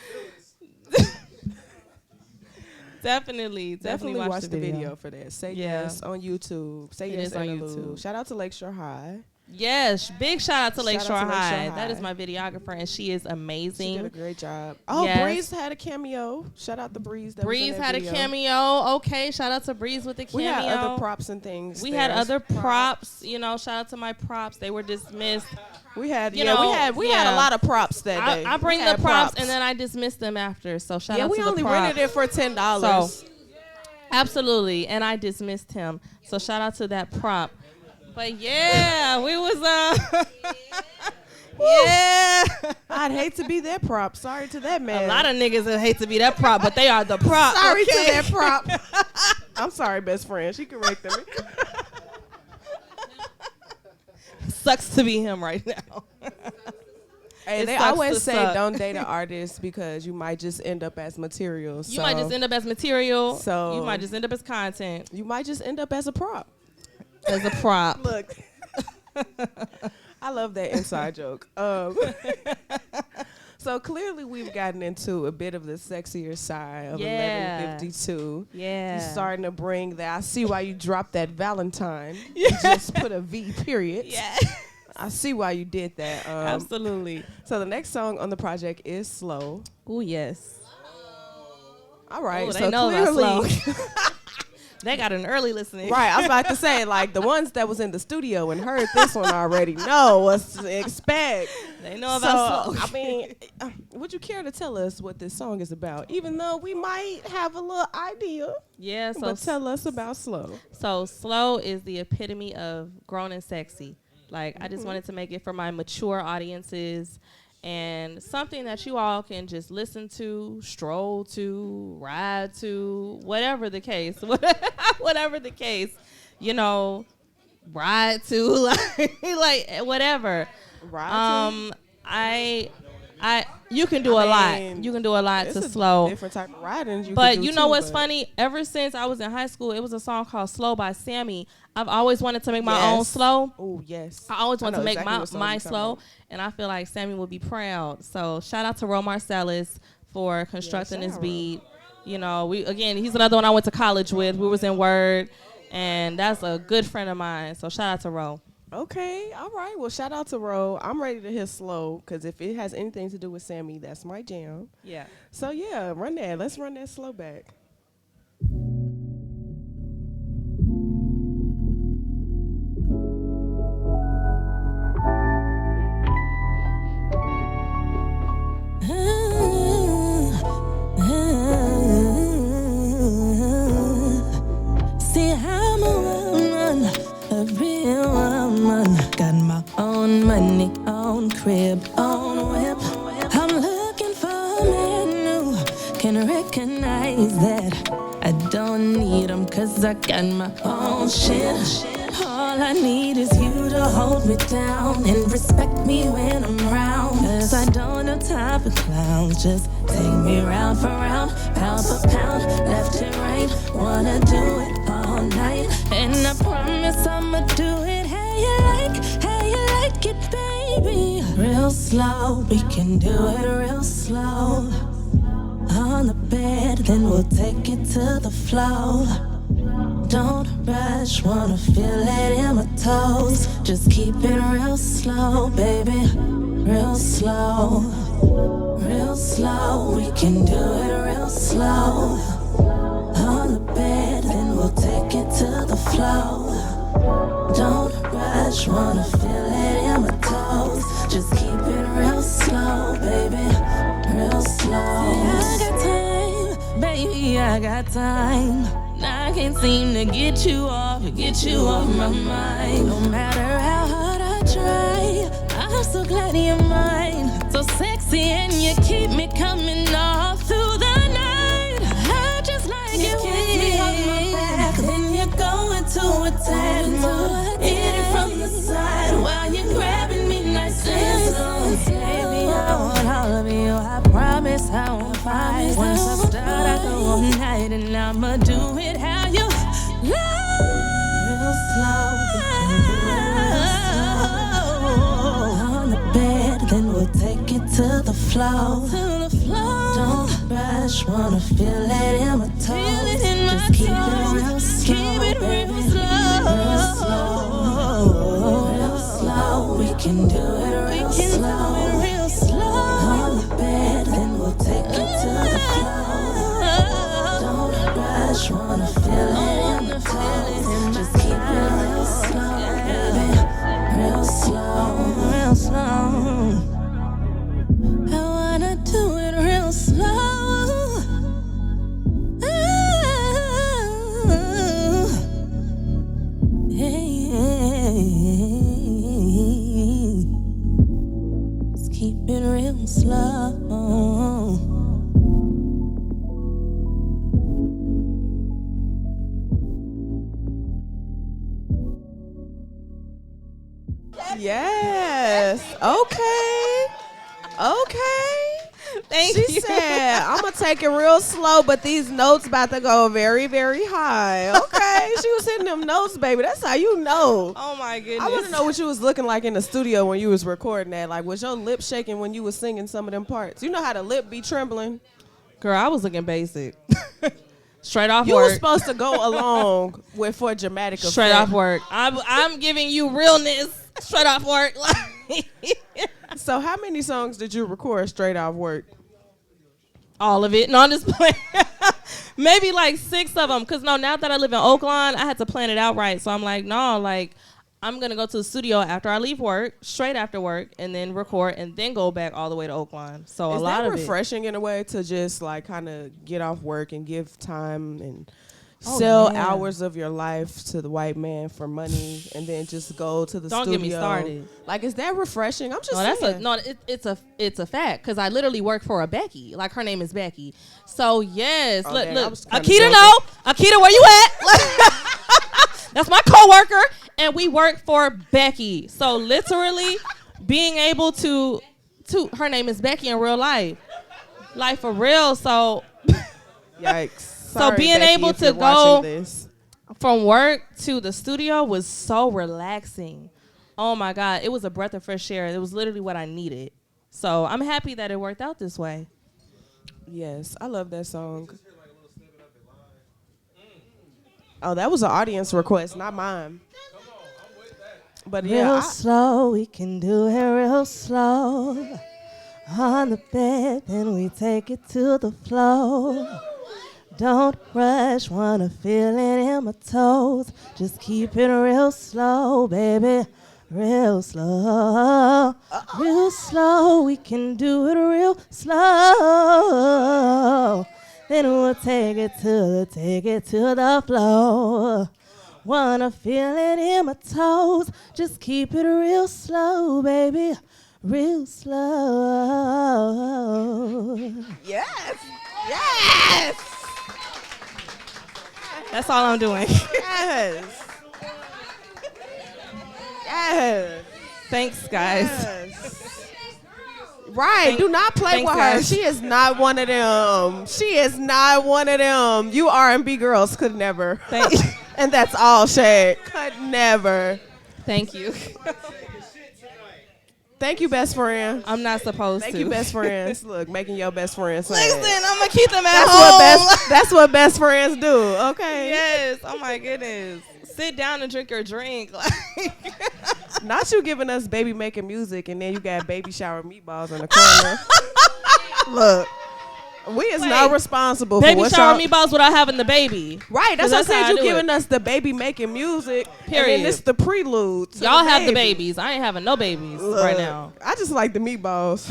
Definitely watch the video for that. Say yes on YouTube. Say it yes is on YouTube. YouTube. Shout out to Lakeshore High. Yes, big shout out to Lakeshore High. High. That is my videographer, and she is amazing. She did a great job. Oh, yes. Breeze had a cameo. Shout out to Breeze. Breeze had video. A cameo. Okay, shout out to Breeze with the cameo. We had other props and things. We had other props. You know, shout out to my props. They were dismissed. We had, we had a lot of props that day. I bring the props and then I dismiss them after. So shout out to the props. Yeah, we only rented it for $10. So, absolutely, and I dismissed him. So shout out to that prop. But yeah, we was yeah. I'd hate to be that prop. Sorry to that man. A lot of niggas that hate to be that prop, but they are the prop. Sorry to that prop. I'm sorry, best friend. She corrected me. Sucks to be him right now. Hey, they always say don't date an artist because you might just end up as material. You might just end up as material. So you might just end up as content. You might just end up as a prop. As a prop. Look. I love that inside joke. So clearly we've gotten into a bit of the sexier side of 1152. Yeah. You're starting to bring that. I see why you dropped that Valentine. You just put a V period. Yeah. I see why you did that. Absolutely. So the next song on the project is Slow. Oh, yes. All right. Ooh, so they know clearly, slow. They got an early listening. Right, I was about to say, like, the ones that was in the studio and heard this one already know what to expect. They know about slow. I mean, would you care to tell us what this song is about? Even though we might have a little idea. Yeah, but tell us about Slow. So Slow is the epitome of grown and sexy. Like, I just wanted to make it for my mature audiences and something that you all can just listen to, stroll to, ride to, whatever the case. Whatever the case, you know, ride to, like whatever. Ride to? You can do a lot. You can do a lot to Slow. Different type of riding. But you know what's funny? Ever since I was in high school, it was a song called "Slow" by Sammy. I've always wanted to make my own slow. Oh yes. I always wanted to make my slow, and I feel like Sammy would be proud. So shout out to Marsalis for constructing this beat. You know, he's another one I went to college with. We was in Word, and that's a good friend of mine. So shout out to Ro. Okay, all right. Well, shout out to Ro. I'm ready to hear Slow because if it has anything to do with Sammy, that's my jam. Yeah. So yeah, run that. Let's run that Slow back. See, I'm a woman, a real woman. Got my own money, own crib, own whip. I'm looking for a man who can recognize that I don't need him, cause I got my own shit. All I need is you to hold me down and respect me when I'm around. Cause I don't have time for clowns. Just take me round for round, pound for pound, left and right. Wanna do it all night, and I promise I'ma do it how you like it, baby. Real slow, we can do it real slow. On the bed, then we'll take it to the floor. Don't rush, wanna feel it in my toes. Just keep it real slow, baby. Real slow. Real slow, we can do it real slow. On the bed, then we'll take it to the floor. Don't rush, wanna feel it in my toes. Just keep it real slow, baby. Real slow. I got time, baby, I got time. I can't seem to get you off my mind. No matter how hard I try, I'm so glad you're mine. So sexy and you keep me coming off through the night. I just like it when you on my back, then you go into attack mode. Hit it from the side while you're grabbing me nice and slow. Baby, I want all of you, I promise I won't fight. Once I start, I go all night and I'ma do it how you love. Real slow, on the bed, then we'll take it to the floor. Don't rush, wanna feel it in my toes. Just keep it real slow, baby. Real slow, real slow. We can do it real slow. On the bed, then we'll take it to the floor. Don't rush, wanna feel it in my toes. Just keep it real slow, baby. Real slow, real slow. I wanna do it real slow. Just keep it real slow. Yes. Okay. Thank She you. said, I'm going to take it real slow, but these notes about to go very, very high. Okay. She was hitting them notes, baby. That's how you know. Oh my goodness. I want to know what you was looking like in the studio when you was recording that. Like, was your lip shaking when you was singing some of them parts? You know how the lip be trembling? Girl, I was looking basic. Straight off You work. was supposed to go along with for dramatic effect. Straight off work. I'm giving you realness. Straight off work. So how many songs did you record straight off work? All of it. No, I'm just playing. Maybe like 6 of them. Because now that I live in Oakland, I had to plan it out right. So I'm like, no, like, I'm going to go to the studio after I leave work, straight after work, and then record, and then go back all the way to Oakland. So a lot of it. Is that refreshing in a way to just, like, kind of get off work and give time and sell hours of your life to the white man for money and then just go to the studio? Don't get me started. Like, is that refreshing? I'm just saying. It's a fact because I literally work for a Becky. Like, her name is Becky. So, yes. Look. Akita, no. Akita, where you at? That's my coworker, and we work for Becky. So, literally being able to her name is Becky in real life. Like, for real. So, yikes. So being Becky, able to go from work to the studio was so relaxing. Oh my God, it was a breath of fresh air. It was literally what I needed. So I'm happy that it worked out this way. Yes, I love that song. Oh, that was an audience request, not mine. But yeah, real slow, we can do it real slow. On the bed, then we take it to the floor. Don't rush, wanna feel it in my toes. Just keep it real slow, baby. Real slow. Real slow, we can do it real slow. Then we'll take it to the floor. Wanna feel it in my toes. Just keep it real slow, baby. Real slow. yes. Yes. That's all I'm doing. Yes. Yes. Thanks, guys. Yes. Right. Do not play with her. Guys. She is not one of them. She is not one of them. You R&B girls could never. And that's all shade. Could never. Thank you. Thank you, best friend. I'm not supposed Thank to. you, best friends. Look, making your best friends sad. Listen, I'm going to keep them at home. That's what best friends do, okay? Yes. Oh, my goodness. Sit down and drink your drink. Not you giving us baby making music and then you got baby shower meatballs in the corner. Look, we is not responsible for baby what shower meatballs without having the baby. Right, that's what I said. You giving it. us the baby making music. Period. And then this the prelude. Y'all have the babies. I ain't having no babies right now. I just like the meatballs.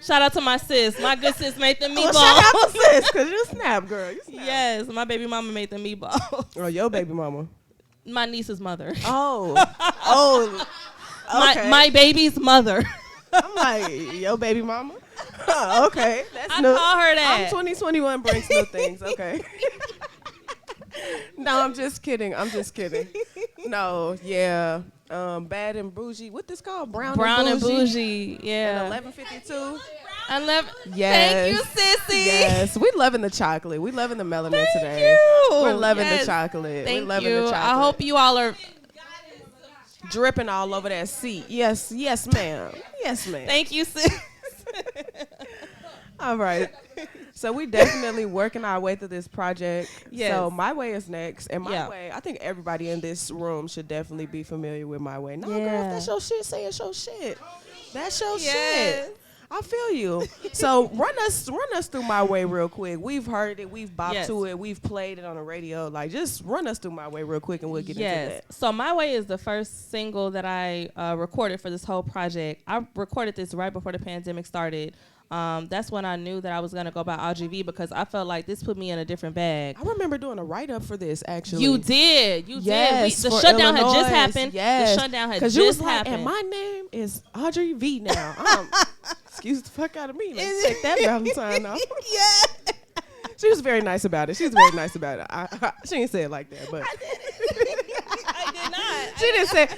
Shout out to my sis. My good sis made the meatballs. Well, shout out to sis, because you snap, girl. You snap. Yes, my baby mama made the meatballs. Oh, your baby mama. My niece's mother. Oh. Oh. Okay. My baby's mother. I'm like, your baby mama? Okay. That's I new. call her that. 2021 brings new things. Okay. No, I'm just kidding. No, yeah. Bad and Bougie. What this called? Brown and Bougie. Yeah. And 1152. Yes. Thank you, sissy. Yes. We loving the chocolate. We loving the melanin today. You. We're loving the chocolate. Thank We're loving you. the chocolate. I hope you all are dripping all over that seat. Yes, ma'am. Yes, ma'am. Thank you, sis. All right. So we definitely working our way through this project. Yes. So My Way is next. And My Way, I think everybody in this room should definitely be familiar with My Way. No, girl, if that's your shit, say it's your shit. That's your shit. I feel you. So run us through My Way real quick. We've heard it. We've bopped to it. We've played it on the radio. Like, just run us through My Way real quick and we'll get into that. So My Way is the first single that I recorded for this whole project. I recorded this right before the pandemic started. That's when I knew that I was going to go by Audrey V because I felt like this put me in a different bag. I remember doing a write-up for this, actually. You did. Yes, did. The shutdown Illinois. had just happened. Yes. The shutdown had just just like, happened. And my name is Audrey V now. Excuse the fuck out of me. Let's take that Valentine off. Yeah. She was very nice about it. She was very nice about it. She didn't say it like that, but I did not.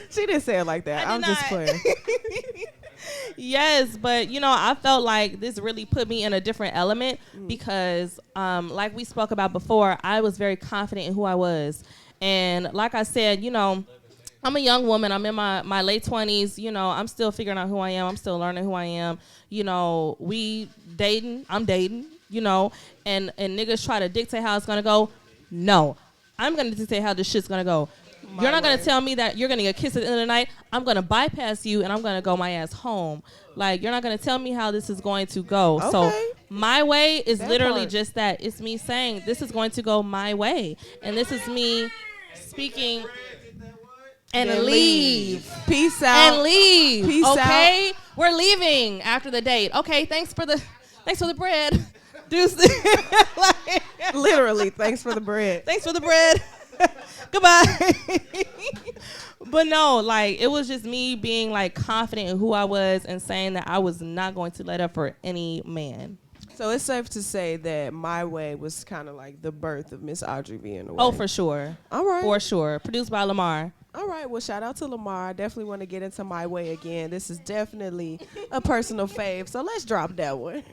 She didn't say it like that. I'm just playing. Yes, but I felt like this really put me in a different element because like we spoke about before, I was very confident in who I was. And like I said, I'm a young woman. I'm in my late 20s. I'm still figuring out who I am. I'm still learning who I am. We dating. I'm dating, and niggas try to dictate how it's going to go. No, I'm going to dictate how this shit's going to go. You're not going to tell me that you're going to get kissed at the end of the night. I'm going to bypass you, and I'm going to go my ass home. Like, you're not going to tell me how this is going to go. Okay. So My way is That literally part. just that. It's me saying this is going to go my way, and this is me speaking and Then leave. Peace out. And leave. Peace okay, we're leaving after the date. Okay, thanks for the bread. Deuce. Like, Literally, thanks for the bread. thanks for the bread. Goodbye. But no, like it was just me being like confident in who I was and saying that I was not going to let up for any man. So it's safe to say that My Way was kind of like the birth of Miss Audrey V in a way. Oh, for sure. All right. For sure. Produced by Lamar. All right. Well, shout out to Lamar. I definitely want to get into My Way again. This is definitely a personal fave. So let's drop that one.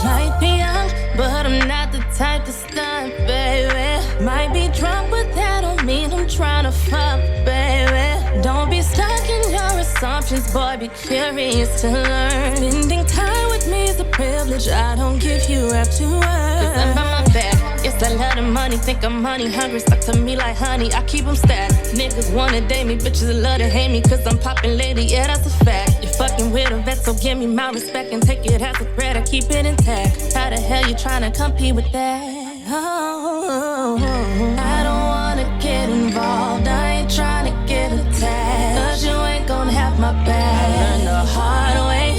Might be young, but I'm not the type to stunt, baby. Might be drunk, but that don't mean I'm trying to fuck, baby. Don't be stuck in your assumptions, boy, be curious to learn. Spending time with me is a privilege I don't give you after work. Cause I'm on my back, yes I love the money, think I'm money hungry, stuck to me like honey, I keep them stacked. Niggas wanna date me, bitches love to hate me, cause I'm poppin' lady, yeah that's a fact. You're fucking with a vet, so give me my respect and take it as a threat, I keep it intact. How the hell you tryna compete with that? Oh, I don't wanna get involved, I ain't tryna get attached, cause you ain't gon' have my back. I learned the hard way,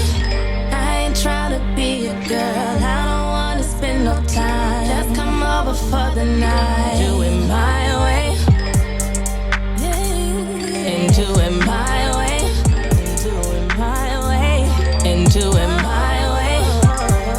I ain't tryna be a girl, I don't wanna spend no time, just come over for the night. Do it my way, and do it my way, and do it my way, and do it my way.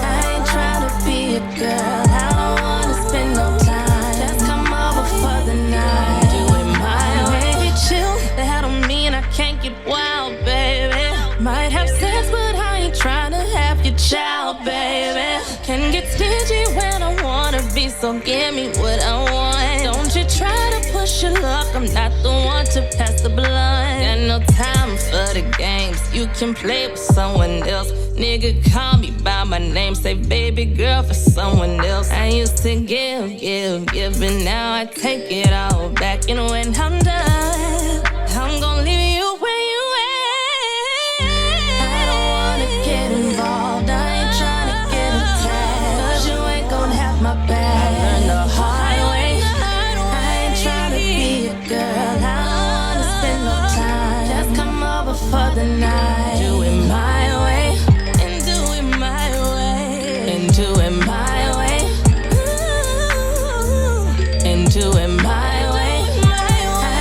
I ain't tryna be a girl, I don't wanna spend no time, just come over for the night. Do it my way. Chill, that don't mean I can't get wild, baby. Might have sex, but I ain't tryna have your child, baby. Can get stingy when I wanna be, so give me what I want. Don't you try to push your luck, I'm not the one to pass the blunt. Got no time for the games, you can play with someone else. Nigga call me by my name, say baby girl for someone else. I used to give, but now I take it all back. And when I'm done, I'm gonna leave you where you at. I don't wanna get involved, I ain't tryna get attached, cause you ain't gon' have my back. I learned the hard way, I ain't tryna be a girl, I don't wanna spend no time, just come over for the night. Do it my way, and do it my way, and do it my way, and do it my way. I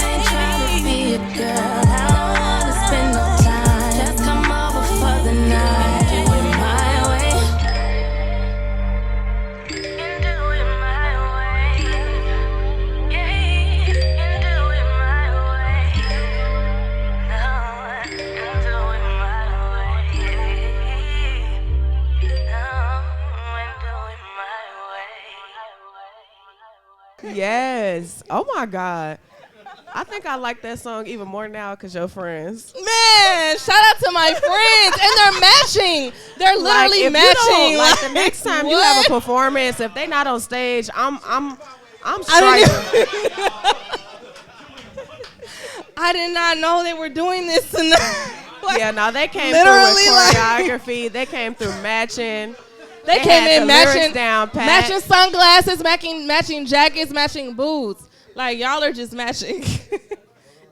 ain't tryna be a girl, I don't wanna spend no time, just come over for the night. Do it my way, and do it my way, yeah, and do it my way, no, and do it my way, no, and do it my way. Yes. Oh my God. I think I like that song even more now because you're friends. Man, shout out to my friends. And they're matching. They're literally if matching. You don't, like the next time you have a what? performance, if they not on stage, I'm I striking. I did not know they were doing this tonight. Like, Yeah, no, they came literally, through with like- choreography. They came through matching. They had came in the lyrics matching, down pat. matching sunglasses, matching jackets, matching boots. Like y'all are just matching,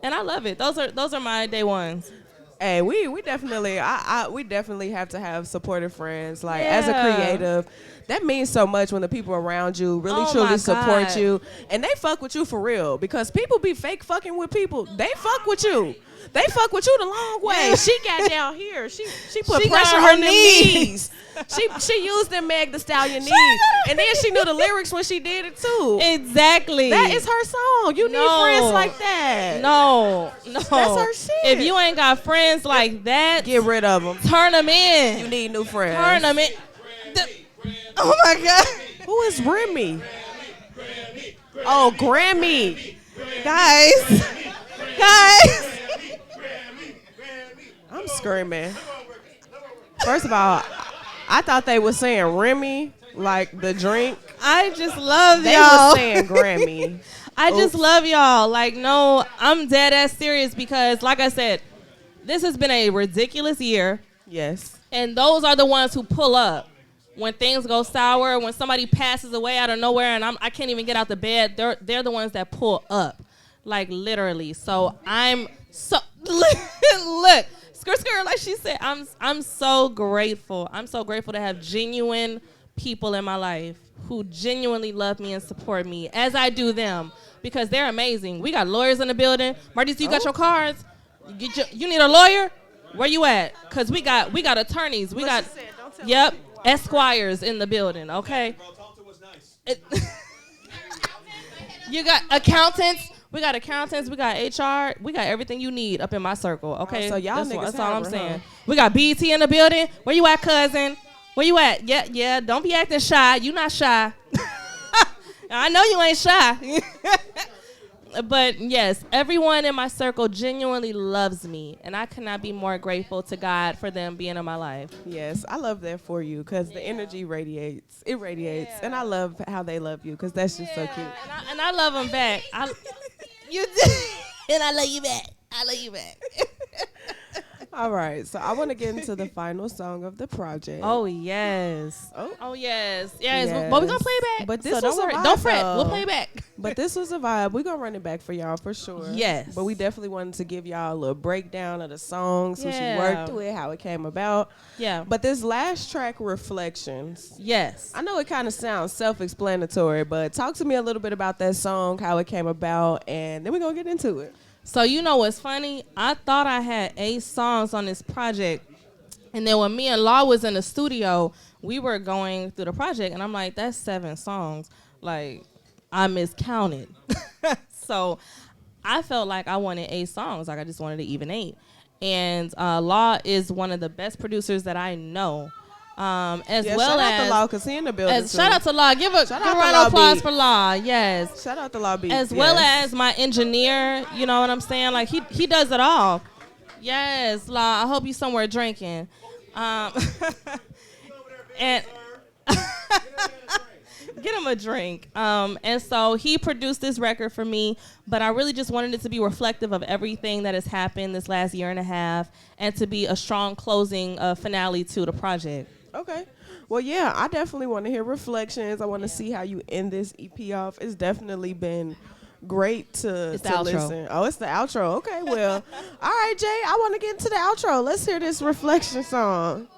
and I love it. Those are my day ones. Hey, we definitely we definitely have to have supportive friends. Like as a Yeah. creative, that means so much when the people around you really Oh my truly support God. you, and they fuck with you for real. Because people be fake fucking with people. They fuck with you. They fuck with you the long way. Yeah. She got down here. She put She got pressure on her on them knees. She used them Meg the Stallion knees, and then she knew the lyrics when she did it too. Exactly. That is her song. You need No. friends like that. No. That's her shit. If you ain't got friends like that, Get rid of them. turn them in. You need new friends. Turn them in. Oh my God. Who is Remy? Oh, Grammy. Guys. I'm screaming. First of all, I thought they were saying Remy, like the drink. I just love They y'all. were saying Grammy. I just love y'all. Like, no, I'm dead ass serious because, like I said, this has been a ridiculous year. Yes. And those are the ones who pull up when things go sour, when somebody passes away out of nowhere and I can't even get out the bed. They're the ones that pull up, like literally. So I'm so look, skirt, like she said. I'm so grateful. I'm so grateful to have genuine people in my life who genuinely love me and support me as I do them because they're amazing. We got lawyers in the building. Martis, you got your cards? You need a lawyer? Where you at? Cause we got attorneys. We got esquires in the building. Okay. You got accountants. We got accountants. We got HR. We got everything you need up in my circle. Okay. So y'all niggas that's all I'm have her, saying. huh? We got BET in the building. Where you at, cousin? Where you at? Yeah. Don't be acting shy. You not shy. I know you ain't shy. But yes, everyone in my circle genuinely loves me, and I cannot be more grateful to God for them being in my life. Yes, I love that for you because the energy radiates. It radiates, and I love how they love you because that's just so cute. And I love them back. You did, and I love you back. I love you back. All right, so I want to get into the final song of the project. Oh yes. Oh yes. Yes. Yes. But we're gonna play it back. But this so was a vibe, don't fret. though. We'll play it back. But this was a vibe. We're going to run it back for y'all for sure. Yes. But we definitely wanted to give y'all a little breakdown of the song, so she Yeah. worked through it, how it came about. Yeah. But this last track, Reflections, Yes. I know it kind of sounds self-explanatory, but talk to me a little bit about that song, how it came about, and then we're going to get into it. So you know what's funny? I thought I had 8 songs on this project. And then when me and Law was in the studio, we were going through the project. And I'm like, that's 7 songs. Like, I miscounted. So I felt like I wanted 8 songs. Like, I just wanted to even 8. And Law is one of the best producers that I know. As well shout out as to Law, because he in the building, shout out to Law. Give a Shout out to round Law of applause Beatz. for Law. Yes. Shout out to Law Beatz. As well as my engineer, you know what I'm saying? Like, he does it all. Yes, Law, I hope you somewhere drinking. And get him a drink. And so he produced this record for me, but I really just wanted it to be reflective of everything that has happened this last year and a half and to be a strong closing finale to the project. Okay. Well, yeah, I definitely want to hear Reflections. I want to see how you end this EP off. It's definitely been great to listen. Oh, it's the outro. Okay, well, all right, Jay, I want to get into the outro. Let's hear this Reflection song.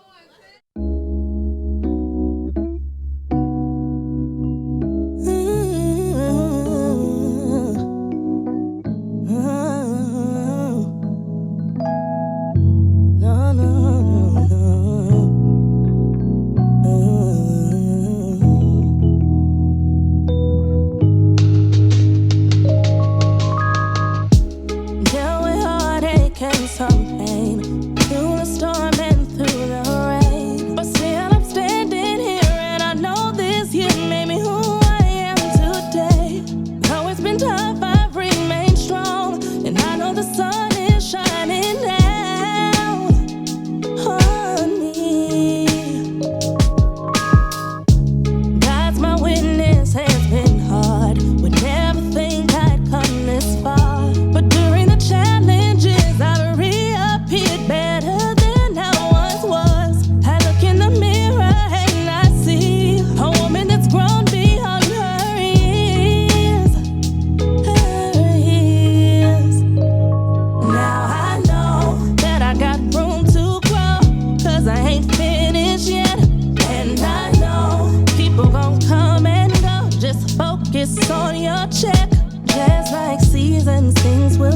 Focus on your check, just like seasons, things will